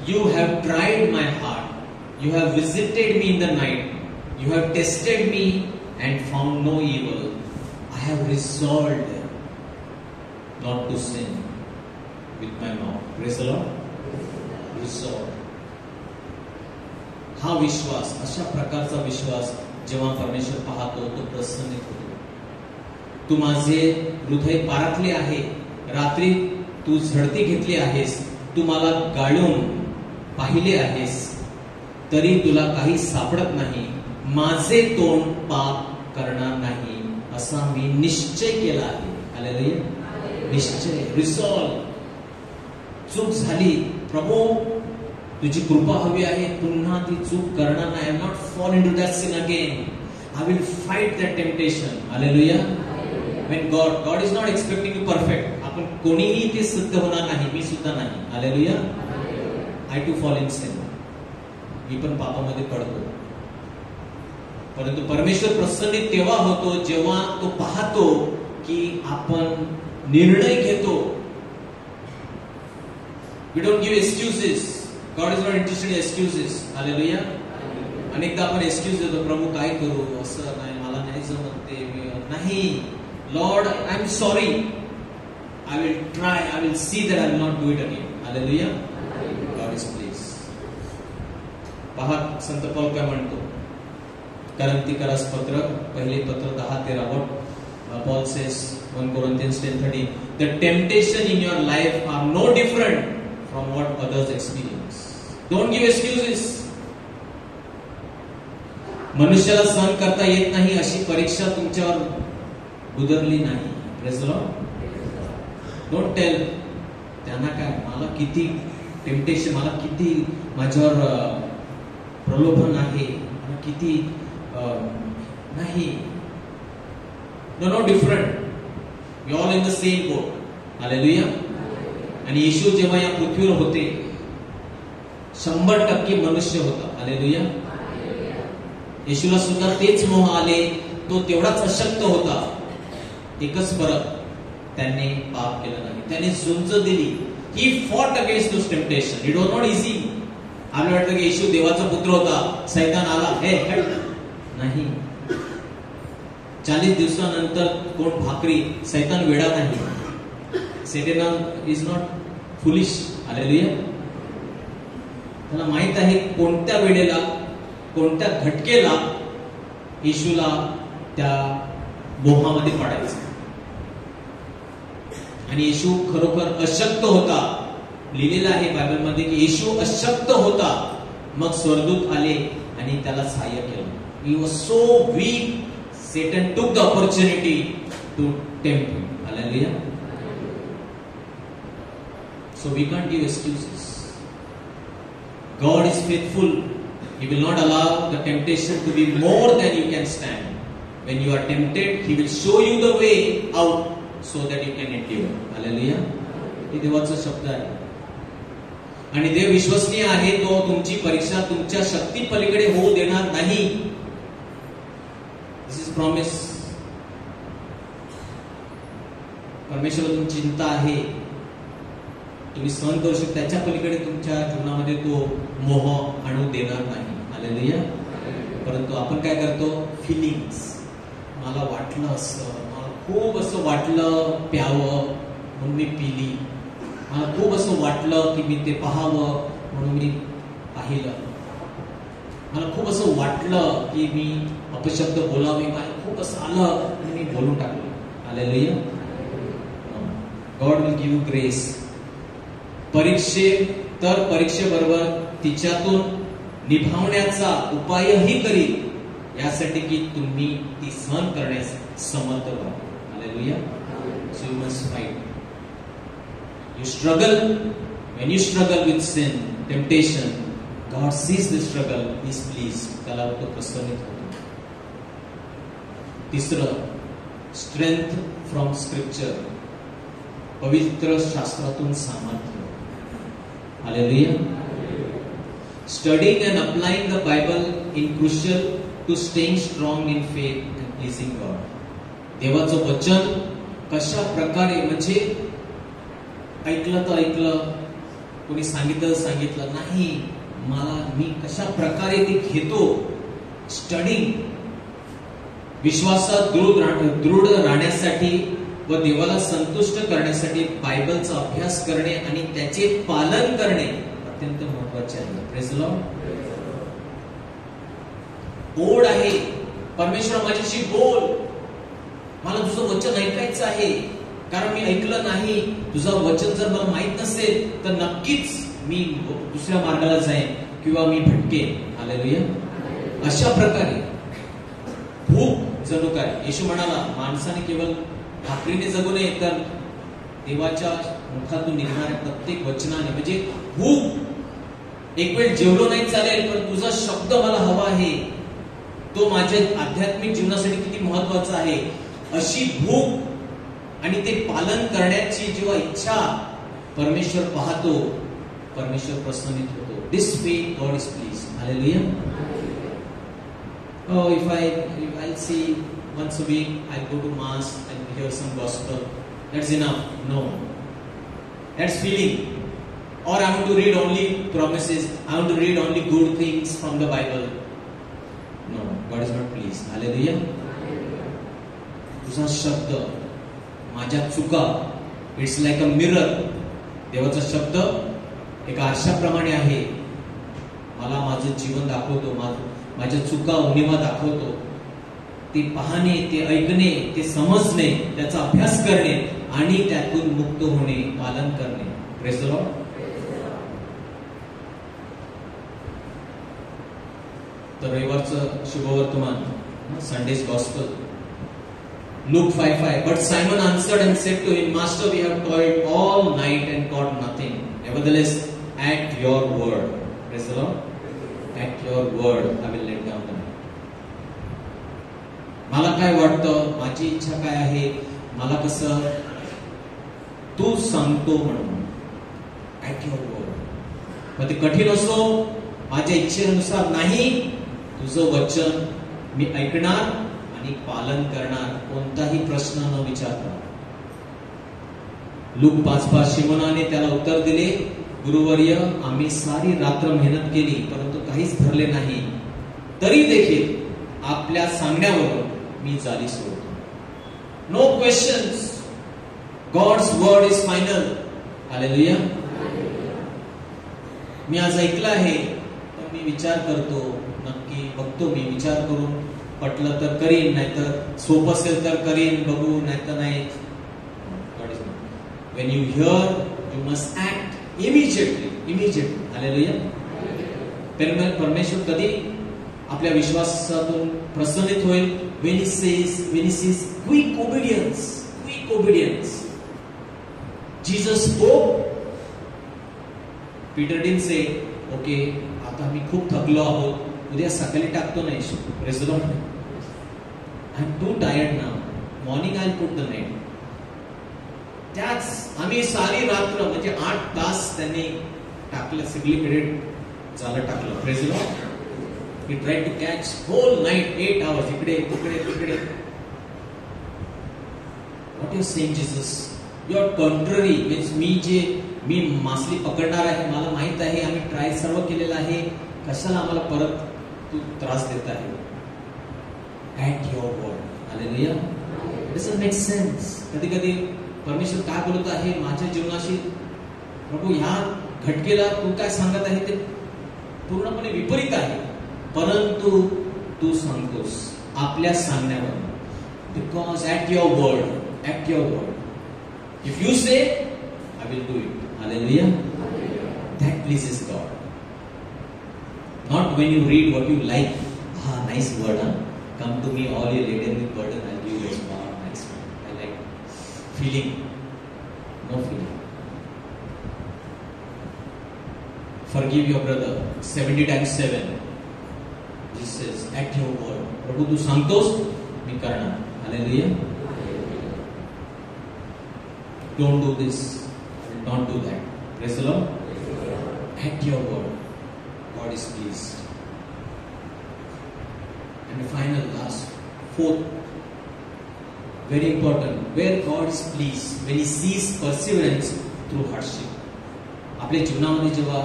S6: You have tried my heart. You have visited me in the night. You have tested me and found no evil. I have resolved not to sin with my mouth. Praise the Lord. Resolved. हा विश्वास, अशा प्रकारचा विश्वास जेव्हा परमेश्वर पाहतो तो प्रसन्नित होतो. तू माझे हृदय पारखले आहे, रात्री तू झडती घेतली आहेस, तू मला गाळून पाहिले आहेस, तरी तुला काही सापडत नाही. माझे तोंड पाप करणार नाही असा मी निश्चय केला आहे. हालेलुया. निश्चय, रिसॉल्व. चूक झाली, प्रभू तुझी कृपा हवी आहे, पुन्हा ती चूक करणार नाही. I am not fall into that sin again. I will fight that temptation. Hallelujah. When God is not expecting you perfect. आपण कोणीही ते सिद्ध होणार नाही, मी सुद्धा नाही. Hallelujah. I too fall in sin. मी पण पापामध्ये पडतो, परंतु परमेश्वर प्रसन्नित तेव्हा होतो जेव्हा तो पाहतो की आपण निर्णय घेतो. We don't give excuses. God is not interested in excuses. Hallelujah. अनेकदा आपण एक्सक्यूज देतो, प्रभू काय करू, असं नाही, मला नाही जमत ते, नाही. Lord I am sorry, I will try, I will see that I will not do it again. Hallelujah. God is please. पहा संत पौल काय म्हणतो, करंथीकरास पत्र, पहिले पत्र 10:13. Paul says 1 Corinthians 10:30, the temptation in your life are no different from what others experience. Don't give excuses. मनुष्याला सहन करता येत नाही अशी परीक्षा तुमच्यावर उतरली नाही. Praise the Lord. Don't tell त्यांना काय, मला किती टेम्पटेशन, मला किती माझ्यावर प्रलोभन आहे, मला किती नाही. No different. We all in the same boat. Hallelujah. आणि येशू जेव्हा या पृथ्वीवर होते 100% मनुष्य होता. हालेलुया. येशूला सुद्धा तेच मोह आले, तो तेवढाच अशक्त होता. एकच फरक, त्यांनी पाप केलं नाही, त्याने झुंज दिली. He fought against those temptation. It was not easy. आपल्याला वाटतं की येशू देवाचा पुत्र होता, सैतान आला, हे नाही. 40 दिवसानंतर कोण भाकरी, सैतान वेडा नाही. Satan is not foolish. Hallelujah. त्याला माहित आहे कोणत्या वेळेला, कोणत्या घटकेला येशूला त्या मोहामध्ये पडायचं. आणि येशू खरोखर अशक्त होता. लिहिलेलं आहे बायबलमध्ये की येशू अशक्त होता, मग स्वर्गदूत आले आणि त्याला सहाय्य केलं. He was so weak. Satan took the opportunity to tempt you. Hallelujah. So we can't give excuses. God is faithful. He will not allow the temptation to be more than you can stand. When you are tempted, He will show you the way out so that you can endure. Hallelujah. हे देवाचा शब्द आहे. आणि देव विश्वसनीय आहे. तो तुमची परीक्षा तुमच्या शक्ती पलीकडे होऊ देणार नाही. This is promise. परमेश्वराची चिंता आहे. तुम्ही सहन करू शकता. त्याच्या पलीकडे तुमच्या जीवनामध्ये तो मोह आणू देणार नाही. हालेलुया. परंतु आपण काय करतो? फिलिंग्स. मला वाटलं असं, मला खूप असं वाटलं प्यावं म्हणून मी पिली. मला खूप असं वाटलं की मी ते पाहावं म्हणून मी पाहिलं. मला खूप असं वाटलं की मी अपशब्द बोलावे. मला खूप असं आलं आणि मी बोलून टाकलं. Hallelujah. God will give you grace. परीक्षेबरोबर तिच्यातून निभावण्याचा उपायही करील, यासाठी की तुम्ही ती सहन करण्यास समर्थ व्हा. Hallelujah. So you must fight. You struggle. When you struggle with sin, temptation, God sees the struggle. He is pleased. त्याला तो प्रसन्नित होतो. तिसरं, strength from scripture. पवित्र शास्त्रातून सामर्थ्य. Hallelujah. Studying and applying the Bible is crucial to staying strong in faith and pleasing God. देवाचं वचन कशा प्रकारे, म्हणजे ऐकलं तर ऐकलं, कोणी सांगितलं नाही, मी कशा प्रकारे ते घेतो. स्टडिंग. विश्वासात दृढ राहण्यासाठी व देवाला संतुष्ट करण्यासाठी बायबलचा अभ्यास करणे आणि त्याचे पालन करणे अत्यंत महत्वाचे आहे. Praise the Lord. ओढ आहे. परमेश्वर माझ्याशी बोल, मला तुझं वचन ऐकायचं आहे. कारण मी ऐकलं नाही, तुझं वचन जर मला माहित नसेल तर नक्कीच मी दुसऱ्या मार्गाला जाईन किंवा मी भटकेन. हालेलुया. अशा प्रकारे भूक जणू काय. येशू म्हणाला, माणसाने केवळ भाकरीने जगू नये तर देवाच्या मुखातून निघणाऱ्या प्रत्येक वचनाने. म्हणजे भूक. एक वेळ जेवलो नाही चालेल, पण तुझा शब्द मला हवा आहे. तो माझ्या आध्यात्मिक जीवनासाठी किती महत्वाचा आहे. अशी भूक आणि ते पालन करण्याची जेव्हा इच्छा परमेश्वर पाहतो, परमेश्वर प्रसन्नित होतो. This way God is please. Hallelujah. Oh, if I'll see once a week, I'll go to mass and hear some gospel. That's enough. No. That's feeling. Or I want to read only promises. I want to read only good things from the Bible. No, God is not pleased. Hallelujah. तुझा शब्द, माझ्या चुका, it's like a mirror. देवाचा शब्द एक आरशाप्रमाणे आहे. मला माझं जीवन दाखवतो, माझ्या चुका उणिवा दाखवतो. ते पाहणे, ते ऐकणे, ते समजणे, त्याचा अभ्यास करणे आणि त्यातून मुक्त होणे, पालन करणे. Praise the Lord. तर रविवारचं शुभवर्तमान, Sundays gospel, Luke 5:5. But Simon answered and said to him, Master, we have toiled all night and caught nothing. Nevertheless, at your word. Praise the Lord. At your word, I will let down the net. मला काय वाटतं, माझी इच्छा काय आहे, मला कसं तू सांगतो म्हणून. At your word. मग ते कठीण असो, माझ्या इच्छेनुसार नाही, तुझं वचन मी ऐकणार आणि पालन करणार, कोणताही प्रश्न न विचारता. लूक 5:5. शिमोनाने त्याला उत्तर दिले, गुरुवर्य, आम्ही सारी रात्र मेहनत केली परंतु काहीच धरले नाही, तरी देखील आपल्या सांगण्यावर मी जाळी सोडतो. No questions. God's word is final. Hallelujah. मी आज ऐकलं आहे, पण मी विचार करतो, नक्की बघतो, मी विचार करून पटलं तर करीन, नाहीतर सोपं असेल तर करीन, बघू, नाहीतर नाही. When you hear, you must act immediately. Hallelujah. परमेश्वर कधी आपल्या विश्वासातून प्रसन्नित होईल, when he says quick obedience. Jesus spoke. Peter didn't say, okay, आता मी खूप थकलो आहोत, उद्या सकाळी टाकतो नाही. Praise the Lord. I'm too tired now. Morning I'll put the net. त्याच आम्ही सारी रात्र म्हणजे 8 तास त्यांनी टाकलं, सगळीकडे झालं टाकलं. Praise the Lord. He tried to catch whole night 8 hours. इकडे तिकडे. What you saying, Jesus? You are contrary. Means मी मासली पकडणार आहे, मला माहित आहे, आम्ही ट्राय सर्व केलेलं आहे, कशाला आम्हाला परत तू त्रास देत आहे? At your word. Hallelujah. It doesn't make sense. कधी परमेश्वर काय बोलत आहे माझ्या जीवनाशी? प्रभू ह्या घटकेला तू काय सांगत आहे ते पूर्णपणे विपरीत आहे, परंतु तू सांगतोस आपल्या सांगण्यावर. Because at your word. If you say, I will do it. Hallelujah. That pleases God. Not when you read what you like. Nice word, huh? Come to me, all you laden with burden, I'll give you a small, nice word. I like feeling. No feeling. Forgive your brother 70 times 7. Jesus says, at your word. Prabhu, tu santos, mi karna. Hallelujah. Don't do this. Don't do that. Praise the Lord. At your word, God is pleased. And the final, last, fourth, very important, where God is pleased, when He sees perseverance through hardship. आपल्या जीवनामध्ये जेव्हा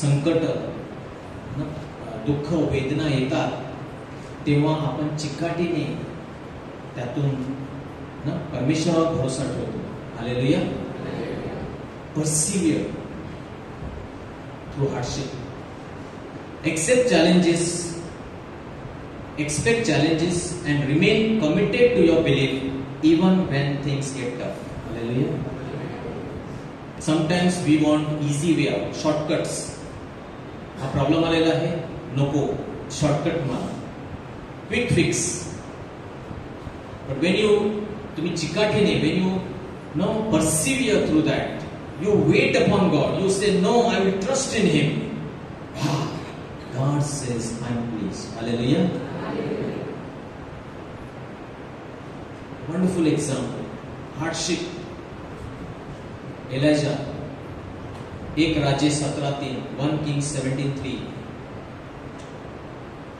S6: संकट, दुःख, वेदना येतात, तेव्हा आपण चिकाटीने त्यातून परमेश्वरावर भरोसा ठेवतो. Hallelujah. Persevere through hardship. Expect challenges and remain committed to your belief even when things get tough. Hallelujah. Sometimes we want easy way out, shortcuts. हा प्रॉब्लेम आलेला आहे, नको शॉर्टकट मारा, क्विक फिक्स. But when तुम्ही चिकाटीने, when you persevere through that, you wait upon God, you say, no, I will trust in Him. God says, I am pleased. Hallelujah. Wonderful example. Hardship. Elijah. 1 Raje 17:3, 1 Kings 17:3.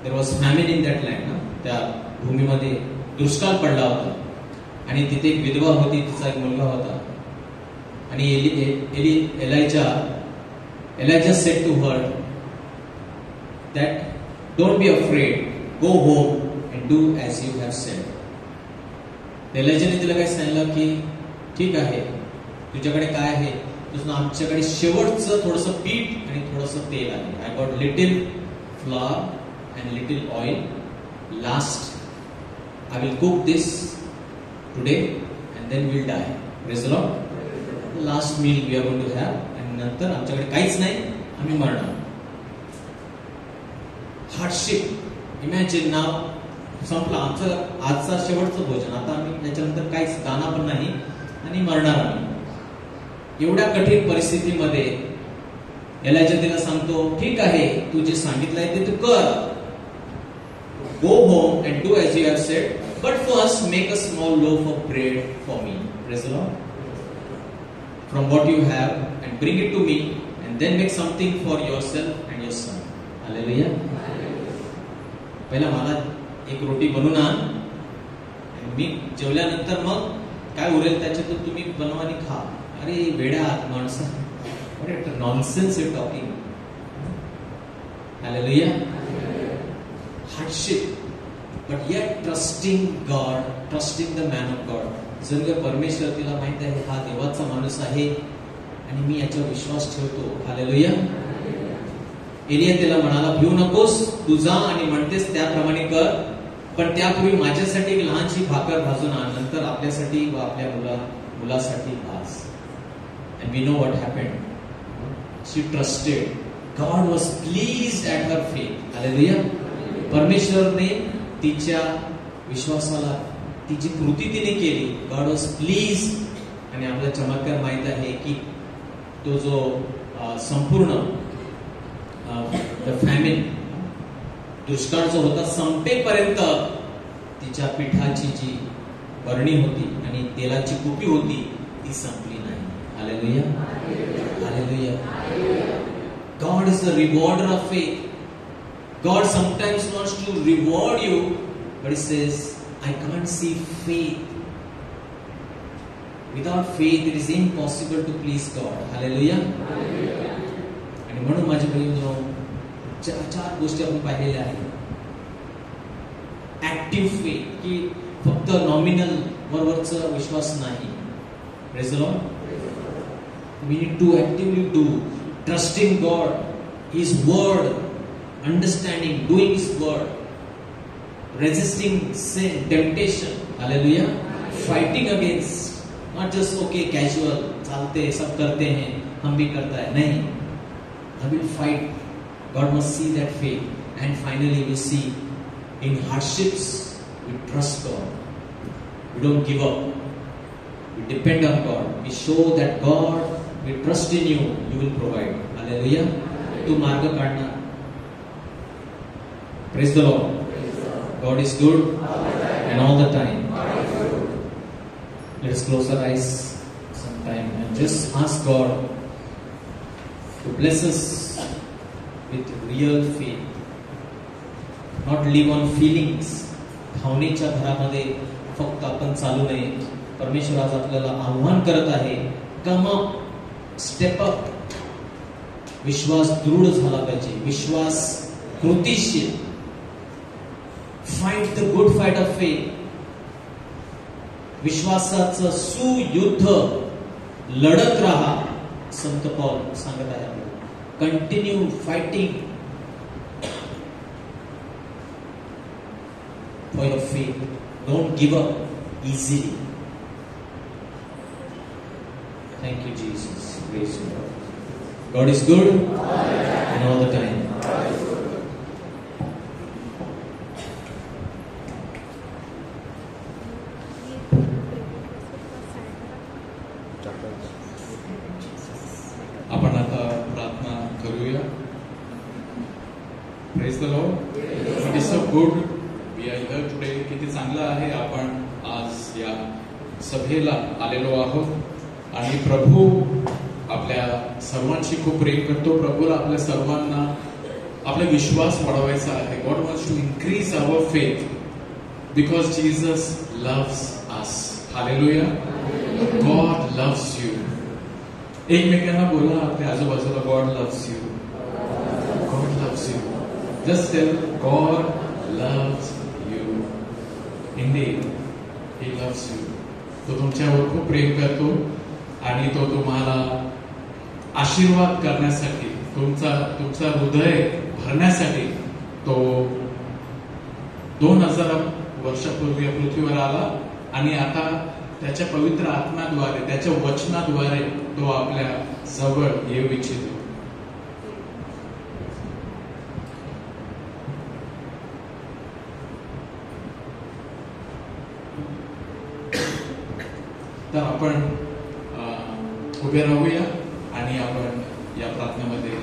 S6: There was famine in that land. त्या भूमीमध्ये दुष्काळ पडला होता आणि तिथे एक विधवा होती, तिचा एक मुलगा होता. आणि Elijah said to her that don't be afraid, go home and do as you have said. Elijahने तिला काय सांगितलं की ठीक आहे, तुझ्याकडे काय आहे? तुझं आमच्याकडे शेवटचं थोडंसं पीठ आणि थोडंसं तेल आहे. I got little flour and little oil. Last, I will cook this today and then we'll die. Praise the Lord. The last meal we are going to have. आणि नंतर आमच्याकडे काहीच नाही, आम्ही मरणार. हार्डशिप. इमॅजिन नाव संपला आमचं आजचा शेवटचं भोजन, आता आम्ही त्याच्यानंतर काहीच दाना पण नाही आणि मरणार आम्ही. एवढ्या कठीण परिस्थितीमध्ये एलायजा तिला सांगतो, ठीक आहे, तू जे सांगितलंय ते तू कर. Go home and do as you have said, but first make a small loaf of bread for me. Praise the Lord. From what you have and bring it to me, and then make something for yourself and your son. Hallelujah. पहिला मला एक रोटी बनवून आण, मी जेवल्यानंतर मग काय उरेल त्याच्यातून तुम्ही बनवा आणि खा. अरे वेड्या माणसा, what a nonsense you're talking. Hallelujah. Hardship, but yet trusting God, trusting the man of God. जर परमेश्वर तिला माहित आहे हा देवाचा माणूस आहे आणि मी याच्यावर विश्वास ठेवतो. हालेलुया. एलिया तिला म्हणाला, भिऊ नकोस, तू जा आणि म्हणतेस त्याप्रमाणे कर, पण त्यापूर्वी माझ्यासाठी एक लहानशी भाकर भाजून आण, नंतर आपल्यासाठी व आपल्या मुलासाठी भाज. And we know what happened. She trusted. God was pleased at her faith. Hallelujah. परमेश्वर ने तिच्या विश्वासाला, तिची कृती तिने केली. God was please. आणि आपला चमत्कार माहित आहे की तो जो संपूर्ण फॅमिन, दुष्काळ जो होता संपेपर्यंत तिच्या पिठाची जी बरणी होती आणि तेलाची कुपी होती ती संपली नाही. Hallelujah, hallelujah. God is the rewarder of faith. God sometimes wants to reward you, but He says, I can't see faith. Without faith, it is impossible to please God. Hallelujah. आणि म्हणून माझे बहिणींनो, चार गोष्टी आपण पाहिलेल्या आहेत. ऍक्टिव्ह फेथ, की फक्त नॉमिनल वरवरचा विश्वास नाही. Praise the Lord. We need to actively do, trusting God, His word, understanding, doing His word, resisting sin, temptation. Hallelujah. Fighting against, not just okay, casual, चलते सब करते हैं, हम भी करता है, नहीं. I will fight. God must see that faith, and finally we see in hardships we trust God. We don't give up. We depend on God. We show that God, we trust in you. You will provide. Hallelujah. तू मार्ग काढणार. Praise the Lord. God is good and all the time. Let us close our eyes sometime and just ask God to bless us with real faith. Not live on feelings. भावनेच्या घरामध्ये फक्त आपण चालू नये. परमेश्वर आज आपल्याला आव्हान करत आहे. Come up, step up. विश्वास दृढ झाला पाहिजे. विश्वास कृतीशील. Fight the good fight of faith. विश्वासाचं सुयुद्ध लढत राहा. संत पौल सांगत आहे आपल्याला. Continue fighting for your faith. Don't give up easily. Thank you, Jesus. Praise the Lord. God is good and all the time.
S4: आपण आता प्रार्थना करूया. Praise the Lord. It is so good. We are here today. किती चांगलं आहे आपण आज या सभेला आलेलो आहोत. आणि प्रभू आपल्या सर्वांशी खूप प्रेम करतो. प्रभूला आपल्या सर्वांना आपला विश्वास वाढवायचा आहे. God wants to increase our faith because Jesus loves us. Hallelujah. God loves you. एकमेकांना बोला आपल्या आजूबाजूला, God loves you. God loves you. Just tell God loves you. Indeed he loves you. तो तुमच्यावर खूप प्रेम करतो आणि तो तुम्हाला आशीर्वाद करण्यासाठी, तुमचा हृदय भरण्यासाठी तो 2000 वर्षापूर्वी पृथ्वीवर आला आणि आता त्याच्या पवित्र आत्म्याद्वारे, त्याच्या वचनाद्वारे तो आपल्या जवळ येऊ इच्छितो. तर आपण उभे राहूया आणि आपण या प्रार्थनेमध्ये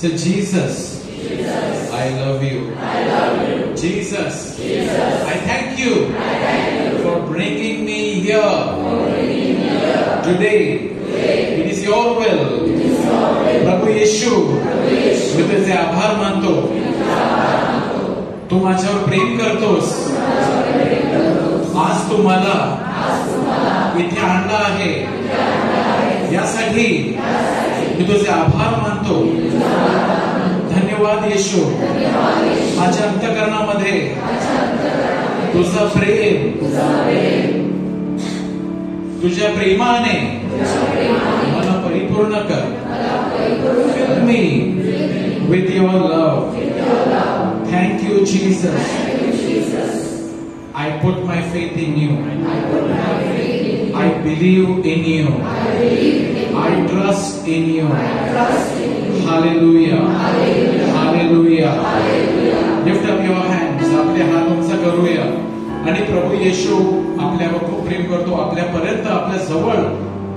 S4: say, Jesus, I love you. Jesus, I thank you for bringing me here today. It is your will. प्रभू येशू, मी तुझे आभार मानतो. तू माझ्यावर प्रेम करतोस. आज तू मला इथे आणला आहे. यासाठी मी तुझे आभार मानतो. धन्यवाद येशू. माझ्या अंतःकरणामध्ये तुझं प्रेम, तुझ्या प्रेमाने मला परिपूर्ण कर. Fill me with your love. Thank you, Jesus. I put my faith in you. I believe in you. I trust in you. Hallelujah. Hallelujah. Lift up your hands. आपले हात उंच करूया आणि प्रभू येशू आपल्यावर खूप प्रेम करतो. आपल्यापर्यंत आपल्या जवळ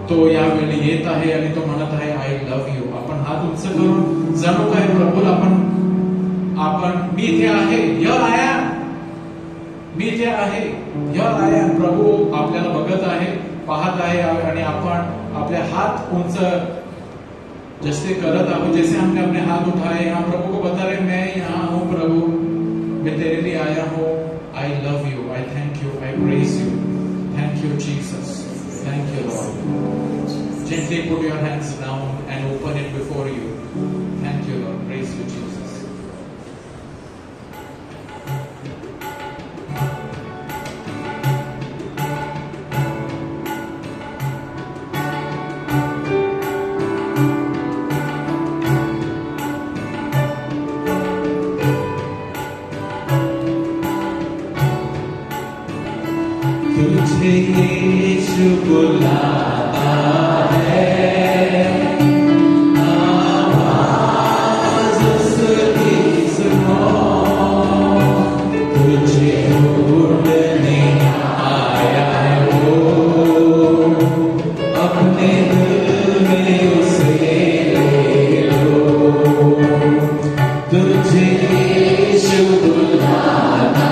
S4: तो यावेळी येत आहे आणि तो म्हणत आहे आय लव्ह यू. आपण हात उंच करून जणू काय प्रभूला आपण मी इथे आहे. Here I am. मी इथे आहे. Here I am. प्रभू आपल्याला बघत आहे, पाहत आहे आणि आपण आपले हात उंच जैसे करत आहो. जैसे हमने अपने हाथ उठाए हम प्रभु को बता रहे मैं यहाँ हूँ प्रभु, मैं तेरे लिए आया हूँ. I love you. I thank you. I praise you. Thank you Jesus. Thank you Lord. Gently put your hands down and open it before you. Thank you Lord. Praise you Jesus.
S6: तुझे यीशु बुलाता है, आवाज़ उसकी सुनो. तुझे ढूंढने आया है वो, अपने दिल में उसे ले लो. तुझे यीशु बुलाता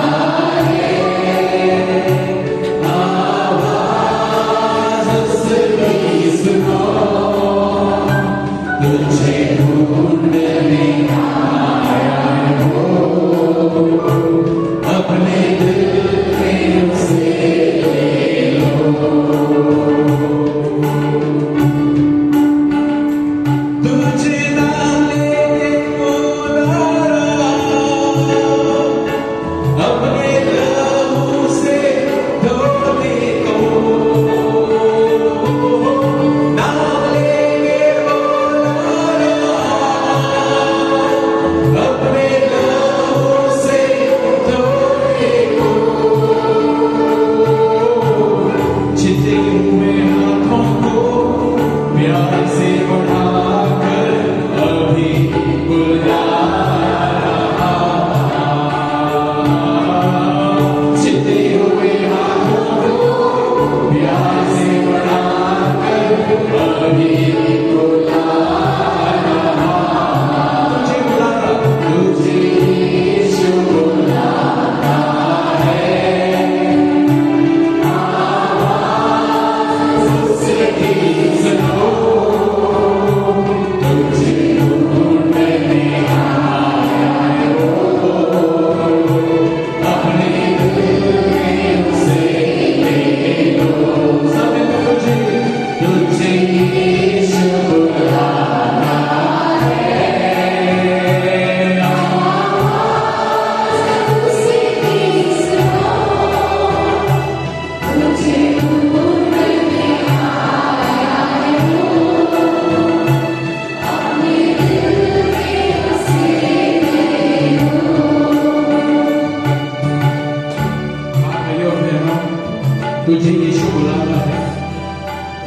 S4: तुझे येशू बोलावला आहे.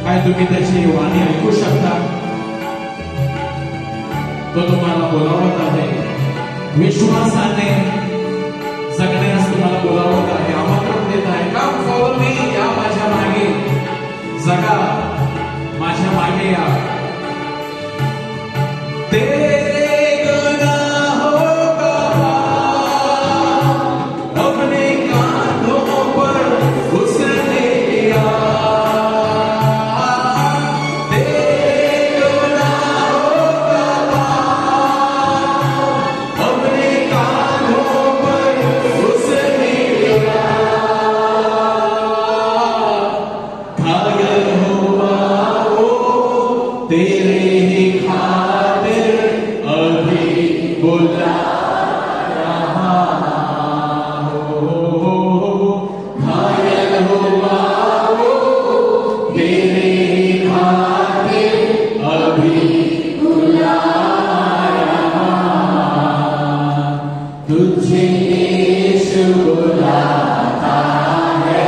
S4: काय तुम्ही त्याची वाणी ऐकू शकता? तो तुम्हाला बोलावत आहे. विश्वासाने जगण्यास तुम्हाला बोलावत आहे, आमंत्रण देत आहे. कम फॉलो मी, या माझ्या मागे जगा, माझ्या मागे या.
S6: तुझे यीशु बुलाता है,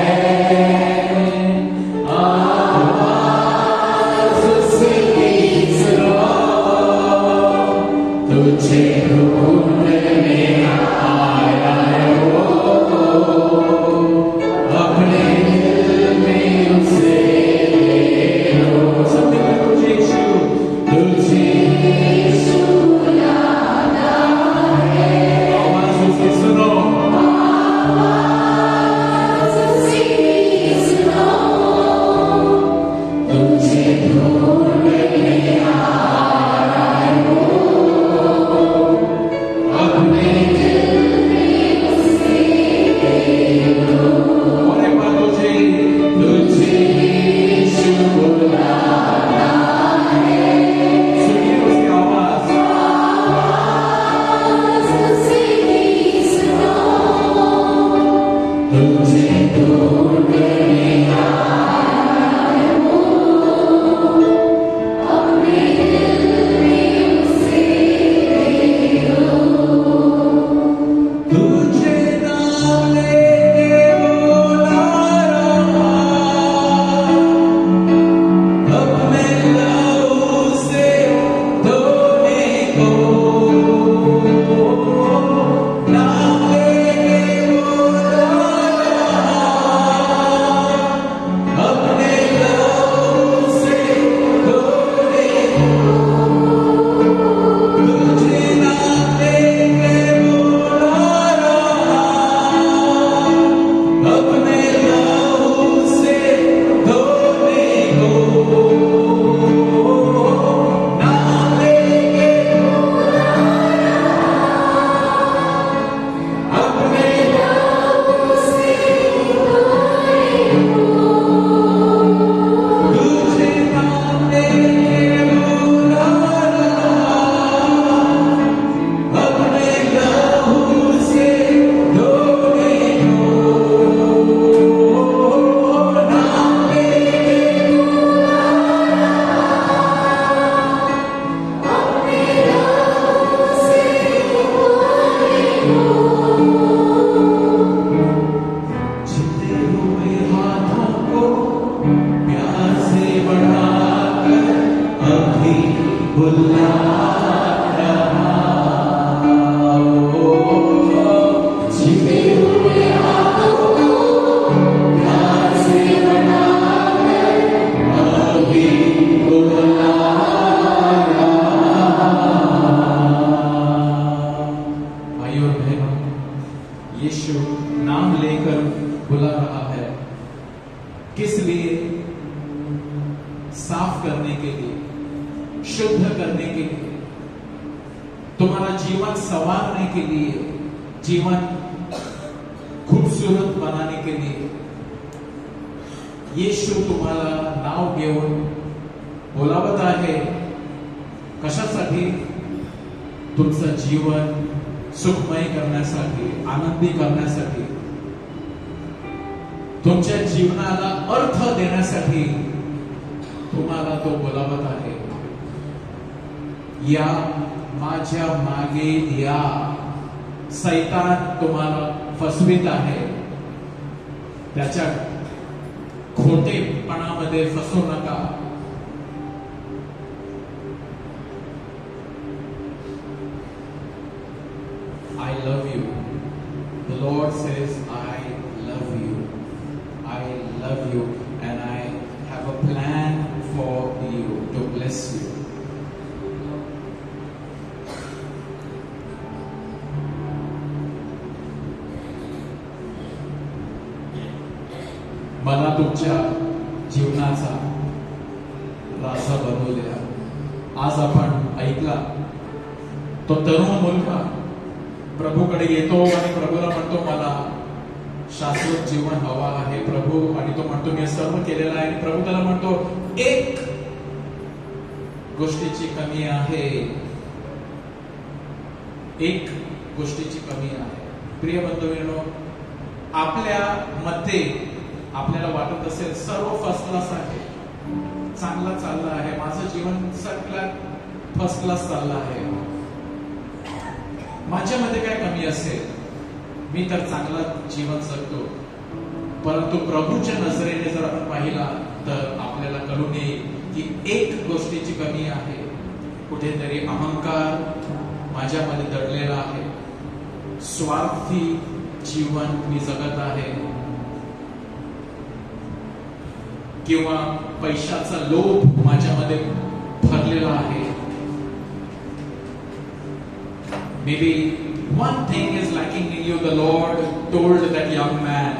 S7: शुद्ध करने के लिए, तुम्हारा जीवन संवारने के लिए, जीवन खूबसूरत बनाने के लिए येशू तुम्हाला नाव घेऊन बोलावत आहे. कशासाठी? तुमचं जीवन सुखमय करण्यासाठी, आनंदी करण्यासाठी, तुमच्या जीवनाला अर्थ देण्यासाठी तुम्हाला तो बोलावत आहे. या माझ्या मागे या. सैतान तुम्हाला फसवित आहे. त्याच्या खोटेपणामध्ये फसू नका. I love you. The Lord says, I love you. I love you, and I have a plan for you to bless you. मला तुमच्या जीवनाचा राजा बनवू द्या. आज आपण ऐकला तो तरुण मुलगा प्रभूकडे येतो आणि प्रभूला म्हणतो, मला शाश्वत जीवन हवा आहे प्रभू. आणि तो म्हणतो, मी सर्व केलेलं आहे. आणि प्रभू त्याला म्हणतो, एक गोष्टीची कमी आहे. एक गोष्टीची कमी आहे. प्रिय बंधूंनो, आपल्या मध्ये आपल्याला वाटत असेल सर्व फर्स्ट क्लास आहे, चांगलं चाललं आहे, माझं जीवन सगळ्यात फर्स्ट क्लास चाललं आहे, माझ्यामध्ये काय कमी असेल, मी तर चांगलं जीवन जगतो. परंतु प्रभूच्या नजरेने जर आपण पाहिला तर आपल्याला कळून येईल की एक गोष्टीची कमी आहे. कुठेतरी अहंकार माझ्यामध्ये दडलेला आहे. स्वार्थी जीवन मी जगत आहे, किंवा पैशाचा लोभ माझ्यामध्ये भरलेला आहे. Maybe one thing is lacking in you. The Lord told that young man.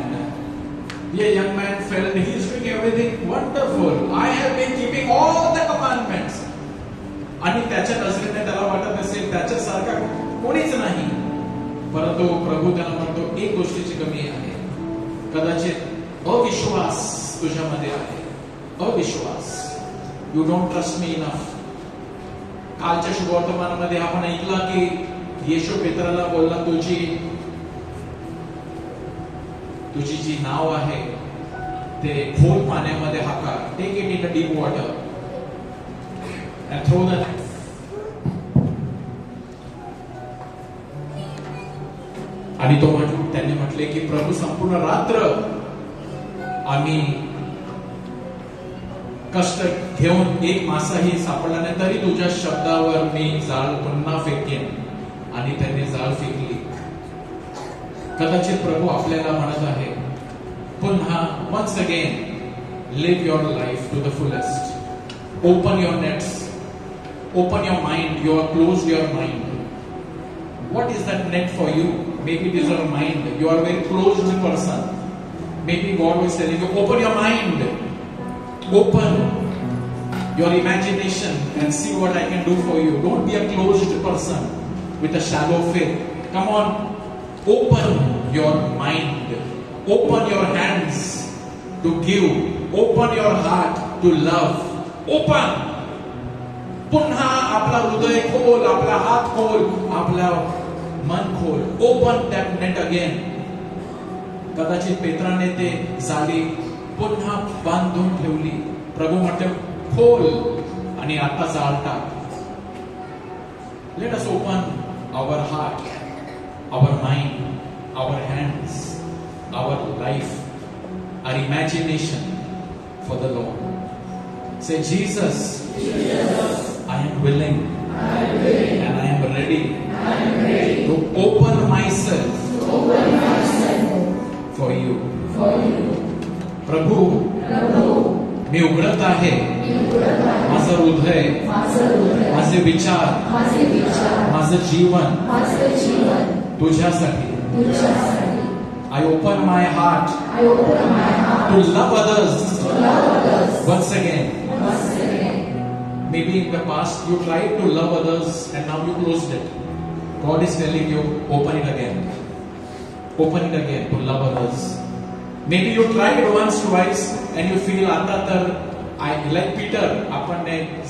S7: The young man felt he is doing everything wonderful. I have been keeping all the commandments. आणि त्याच्या नजरेने त्याला वाटत असेल त्याच्यासारखा कोणीच नाही. परंतु प्रभू त्याला म्हणतो, एक गोष्टीची कमी आहे. कदाचित अविश्वास तुझ्यामध्ये आहे. अविश्वास. You don't trust me enough. कालच्या शुभवर्तमानामध्ये आपण ऐकला की येशू पेत्राला बोलला, तुझी जी नाव आहे ते खोल पाण्यामध्ये हाका. Take it in the deep water and throw the. आणि त्यांनी म्हटले की प्रभू, संपूर्ण रात्र आम्ही कष्ट घेऊन एक मासाही सापडला नाही, तरी तुझ्या शब्दावर मी जाळ पुन्हा फेकेन. आणि त्यांनी जाळ फेकली. कदाचित प्रभू आपल्याला म्हणत आहे, पुन्हा once again live your life to the fullest. Open your nets, open your mind. You are closed your mind. What is that net for you? Maybe it is your mind. You are a very closed person. Maybe God is telling you, open your mind, open your imagination and see what I can do for you. Don't be a closed person with a shallow faith. Come on, open your mind, open your hands to give, open your heart to love. Open. पुन्हा आपला हृदय खोल, आपला हात खोल, आपला मन खोल. Open that net again. कदाचित पेत्राने ते जाळी पुन्हा बांधून ठेवली. प्रभू म्हणते, खोल आणि आता जाळ टाक. Let us open our heart, our mind, our hands, our life, our imagination for the Lord. Say, Jesus, I am willing, and I am ready, to open myself, for you. प्रभू, मी उघडत आहे माझं हृदय, माझे विचार, माझं जीवन तुझ्यासाठी. I open my heart to love others once again. maybe in the past you tried to love others and now you closed it. God is telling you, open it again. Open it again to love others. Maybe you tried once, twice, and you feel I like Peter, आपण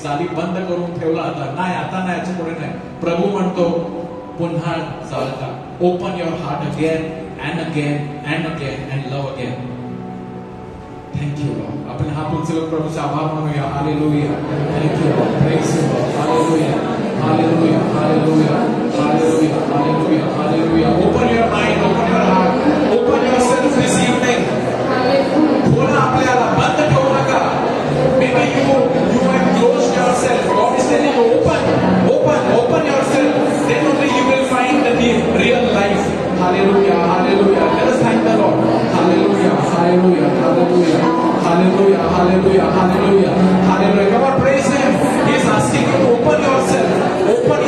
S7: जाली बंद करून ठेवला होता. नाही, आता नाही, याच्या पुढे नाही. प्रभू म्हणतो पुन्हा जाळता. Open your heart again and again and again and love again. Thank you, Lord. आपण हात उचलून प्रभूचा आभार मानूया. Hallelujah. Thank you, Lord. Praise you, Lord. Hallelujah. Hallelujah. Hallelujah. Hallelujah. Hallelujah. Hallelujah. Open your mind, open your heart, open yourself this evening. बोला आपल्याला बंद ठेवू नका. Maybe you have closed yourself. God is telling you, open yourself. Then only you will find the real life. Hallelujah, hallelujah. Let us thank the Lord. Hallelujah, hallelujah, hallelujah, hallelujah, hallelujah, hallelujah, hallelujah. Come on, praise Him. He is asking you to open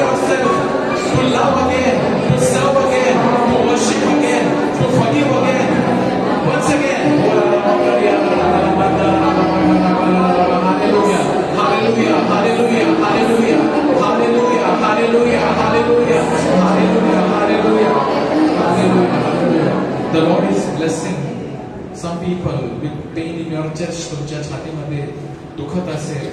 S7: yourself to love again, to serve again, to worship again, to forgive again. Once again. Hallelujah, hallelujah, hallelujah, hallelujah, hallelujah, hallelujah, hallelujah, hallelujah, hallelujah, hallelujah. The Lord is blessing some people with pain in your chest. तुमच्या छातीमध्ये दुखत असेल.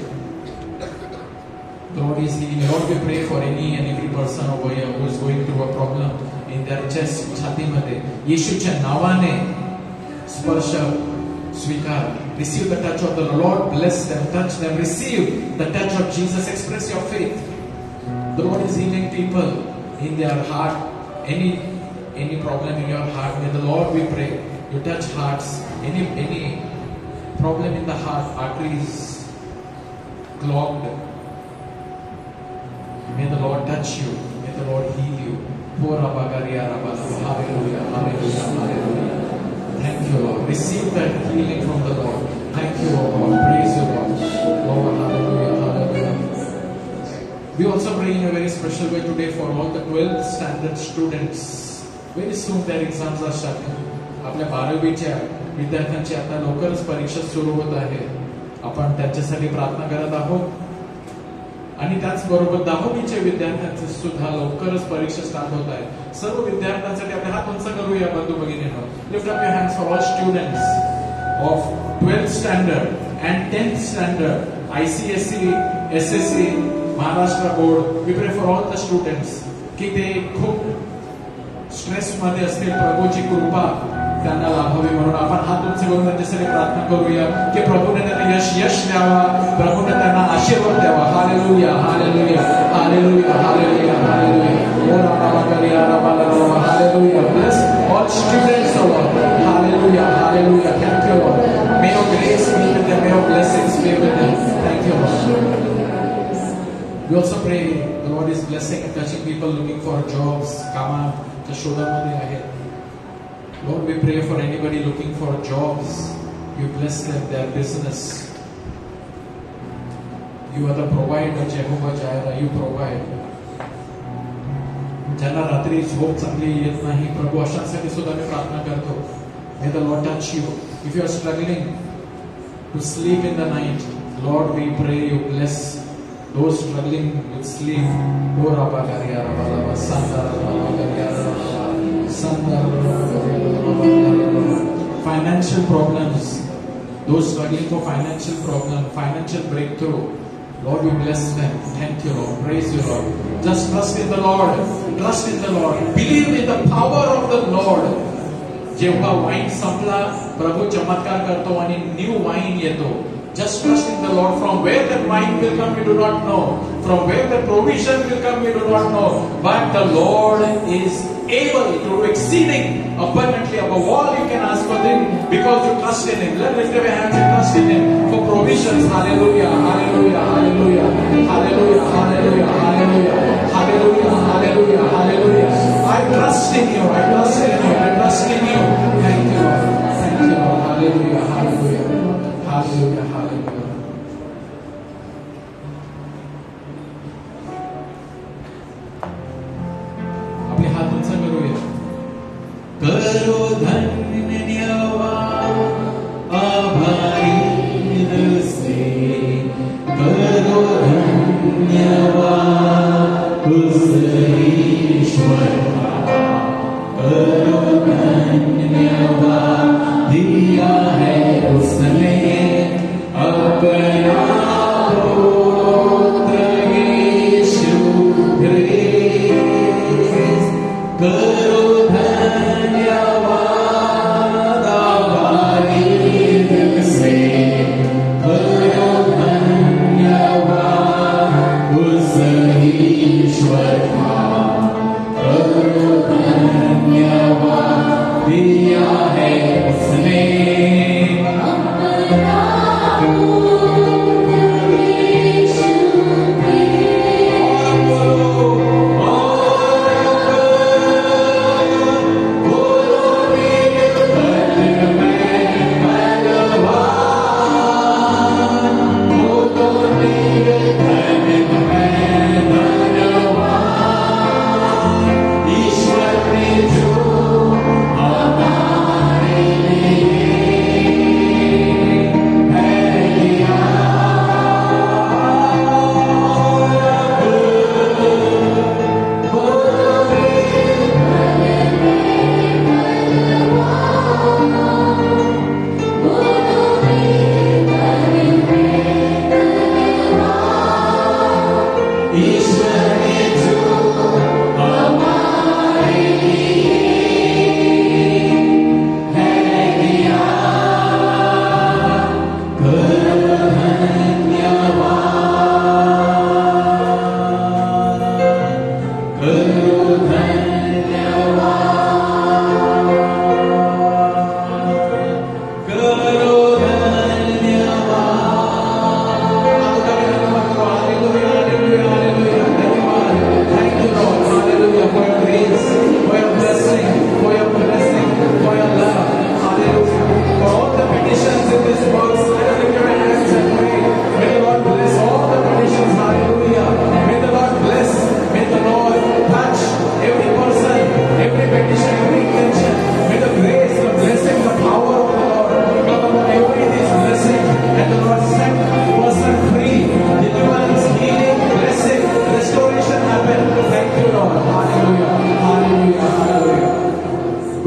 S7: The Lord is healing. Lord, we pray for any and every person over here who is going through a problem in their chest, छातीमध्ये. येशूच्या नावाने स्पर्श स्वीकार. Receive the touch of the Lord. Bless them, touch them. Receive the touch of Jesus. Express your faith. The Lord is healing people in their heart. Any problem in your heart, may the Lord, we pray, you touch hearts. Any problem in the heart, arteries clogged, may the Lord touch you. May the Lord heal you. Hallelujah, hallelujah, hallelujah. Thank you, Lord. Receive that healing from the Lord. Thank you, Lord. Praise you, Lord. Lord, hallelujah, hallelujah. We also pray in a very special way today for all the 12th standard students. Very soon their exams are starting. आपल्या 12वीच्या विद्यार्थ्यांची आता लवकरच परीक्षा सुरू होत आहे. आपण त्यांच्यासाठी प्रार्थना करत आहोत. आणि त्याचबरोबर 10वीच्या विद्यार्थ्यांचे सुद्धा लवकरच परीक्षा स्टार्ट होत आहे. सर्व विद्यार्थ्यांसाठी आपण हात उंच करूया बंधू भगिनींनो. Lift up your hands for all students of 12th standard and 10th standard, ICSE, SSC, Maharashtra board. We pray for all the students की ते खूप स्ट्रेस मध्ये असतील. प्रभूची कृपा त्यांना लाभावी म्हणून आपण हात उंच करून त्यांच्यासाठी प्रार्थना करूया की प्रभूने त्यांना यश द्यावा, प्रभूने त्यांना आशीर्वाद द्यावा. Hallelujah, hallelujah, hallelujah, hallelujah, hallelujah. Hallelujah. Bless all students, O Lord. Hallelujah, hallelujah. Thank you, Lord. May your grace be with them. May your blessings be with them. Thank you, Lord. We also pray the Lord is blessing and touching people looking for jobs. कामाच्या शोधामध्ये आहेत. Lord, we pray for anybody looking for jobs. You bless them, their business. You are the provider, Jehovah Jireh. You provide. ज्यांना रात्री झोप चांगली येत नाही, प्रभू अशांसाठी सुद्धा मी प्रार्थना करतो. May the Lord touch you. If you are struggling to sleep in the night, Lord, we pray you bless those struggling with sleep. Oh, Rabba Gariya, Rabba Rabba, Santa Rabba Gariya, Santa Rabba. Financial problems, those struggling for financial problem, financial breakthrough. Lord, we bless them. Thank you, Lord. Praise you, Lord. Just trust in the Lord. Trust in the Lord. Believe in the power of the Lord. जेव्हा wine संपला, प्रभू चमत्कार करतो आणि new wine येतो. Just trust in the Lord. From where that wine will come, we do not know. From where the provision will come, we do not know. But the Lord is able to do exceeding abundantly above all you can ask for Him, because you trust in Him. Let's lift up your hands and trust in Him for provisions. Hallelujah, hallelujah, hallelujah, hallelujah, hallelujah, hallelujah, hallelujah, hallelujah, hallelujah. I trust in you. I trust in you. I trust in you. Thank you, Lord. Thank you, Lord. Hallelujah, hallelujah, hallelujah, hallelujah. आपले हात उंच करूया. करो धन्यवा आभारी दिल से, करो धन्य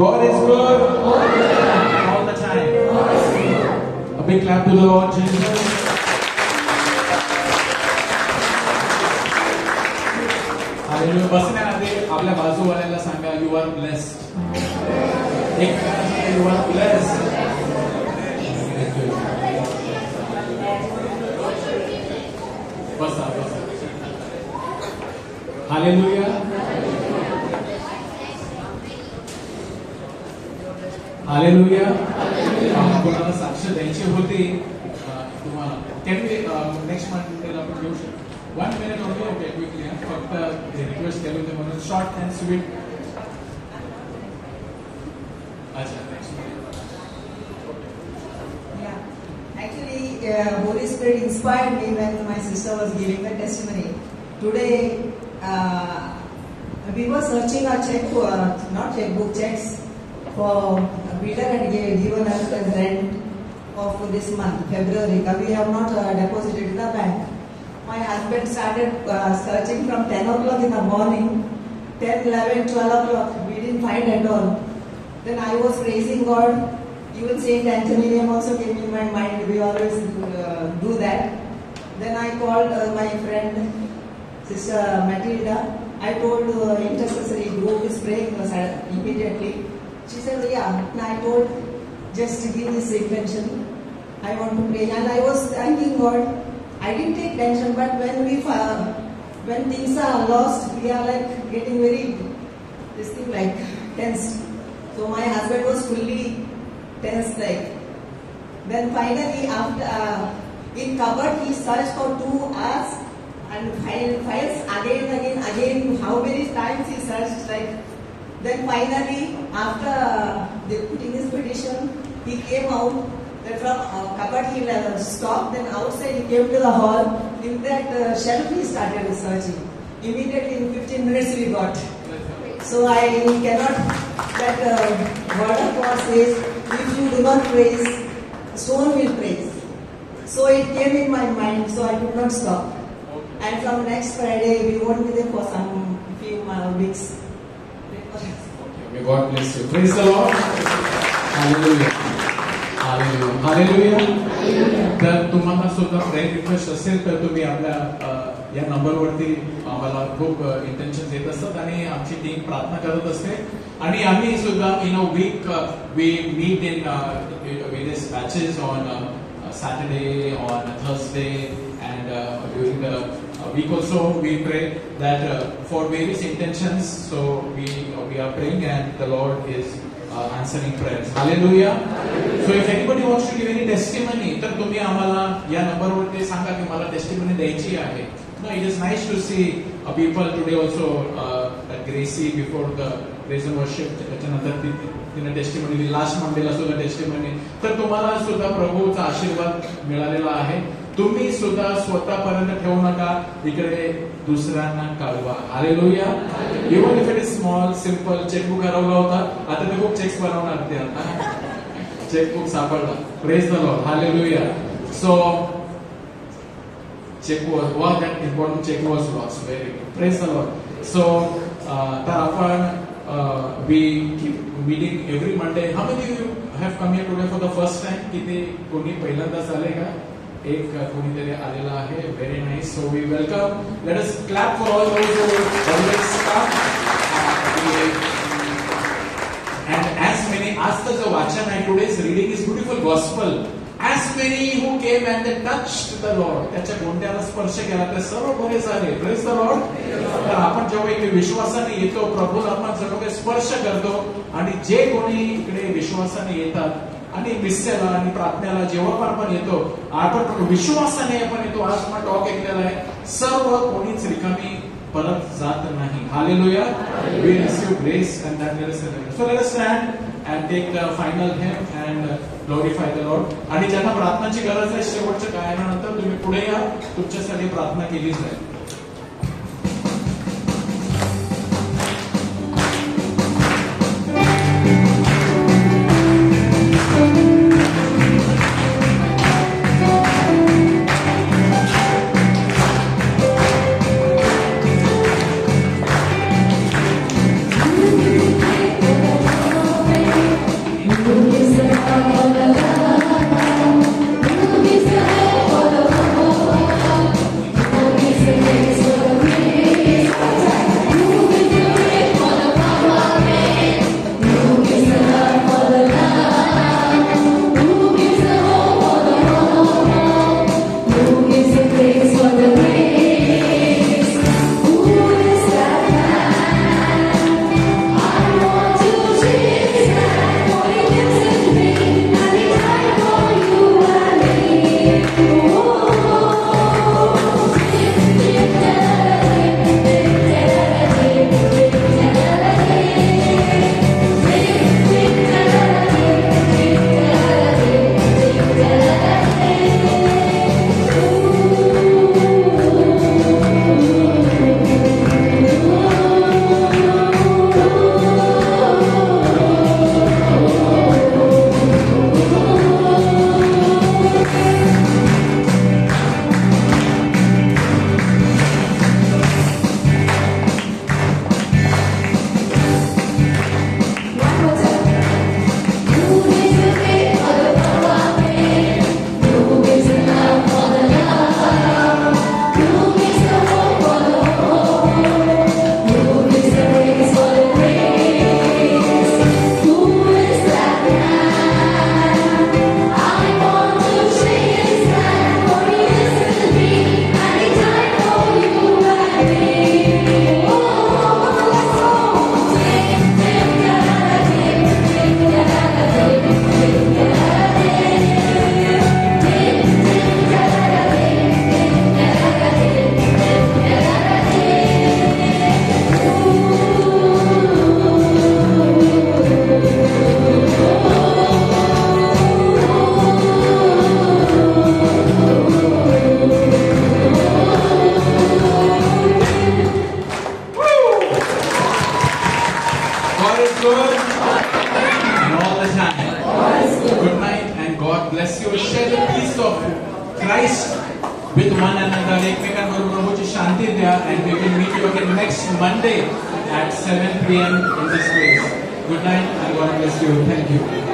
S7: God is good all the time. A big clap to the Lord Jesus. Hallelujah. बसण्याआधी आपल्या बाजूवाल्याला सांगा you are blessed. एक you are blessed. बसा बसा. Hallelujah. हालेलुया. कोणाला साक्ष द्यायची होती तुम्हाला कॅन वी नेक्स्ट मंडेला आपण घेऊ शकतो 1 minute ओके ओके क्विकली फक्त रिक्वेस्ट केलं होतं म्हणून शॉर्ट अँड स्वीट. अच्छा next
S8: Actually, Holy Spirit inspired me when my sister was giving the testimony. Today, we were searching our checkbook, not checkbook, checks for Peter had given us the rent of this month, February. We have not deposited in the bank. My husband started searching from 10 o'clock in the morning, 10, 11, 12 o'clock. We didn't find at all. Then I was praising God. Even Saint Anthony name also came in my mind. We always do that. Then I called my friend, Sister Matilda. I told intercessory group is praying immediately. She said, yeah. And I told, just give this intention. I want to pray. And I was thanking God. I didn't take tension, but when things are lost, we are like getting very, this thing like tense. So my husband was fully tense like. Then finally, after in cupboard, he searched for 2 hours and files again. How many times he searched like. Then finally, after putting his petition, he came out. Then from cupboard he stopped. Then outside he came to the hall. In that shelf he started researching. Immediately in 15 minutes we got. So I cannot. That word of God says, if you do not praise, stone will praise. So it came in my mind. So I could not stop. And from next Friday, we won't be there for some few weeks.
S7: May God bless you. Praise the Lord. Hallelujah. Hallelujah. Hallelujah. तर तुम्हाला सुद्धा prayer request असेल तर तुम्ही आपल्या या नंबरवरती आम्हाला खूप इंटेन्शन येत असतात आणि आमची टीम प्रार्थना करत असते आणि आम्ही सुद्धा in a week we meet in various batches on Saturday, on Thursday, and during the week also we pray that for various intentions. So we are praying, and the Lord is answering prayers. Hallelujah. So if anybody wants to give any testimony, तर तुम्ही आम्हाला या नंबरवरती सांगा की मला testimony द्यायची आहे. No, it is nice to see people today also Gracie before the praise and worship. त्याच्यानंतर तिने टेस्टिमनी दिली, लास्ट मंडेला सुद्धा टेस्टिमनी. तर तुम्हाला सुद्धा प्रभूचा आशीर्वाद मिळालेला आहे. तुम्ही सुद्धा स्वतःपर्यंत ठेवू नका, इकडे दुसऱ्यांना कळवा. Hallelujah. Even if it is small simple. Chequebook हरवला होता, आता ते खूप चेक्स बनवणार ते आता चेकबुक सापडला. Praise the Lord. Hallelujah. So check was that important check was lost. Very good. Praise the Lord. So तर आपण we keep meeting every Monday. How many of you have come here today for the first time? किती कोणी पहिल्यांदाच आले का? एक कोणीतरी आलेला आहे. Very nice. So we welcome. Let us clap for all those who always come. And as many, आजचं जो वाचन आहे, today's reading is beautiful gospel. As many who came and they touched the Lord, त्याच्या गोंड्याला स्पर्श केला, ते सर्व बरे झाले. Praise the Lord. तर आपण जेव्हा इथे विश्वासाने येतो, प्रभूला आपण सर्व काही स्पर्श करतो आणि जे कोणी इकडे विश्वासाने येतात आणि मिस्सेला आणि प्रार्थनेला जेव्हा पण आपण येतो, आपण विश्वासाने आपण येतो. आज आपण टॉक ऐकलेला आहे, सर्व कोणीच रिकामी परत जात नाही. Hallelujah. We receive grace and that let us celebrate. So let us stand and take the final hymn and glorify the Lord. आणि ज्यांना प्रार्थनाची गरज आहे, शेवटच्या गायनानंतर तुम्ही पुढे या, तुमच्यासाठी प्रार्थना केली जाईल. with one another. एकमेकांबरोबर प्रभूची शांती द्या. And we will meet you again next Monday at 7 p.m. in this place. Good night and God bless you. Thank you.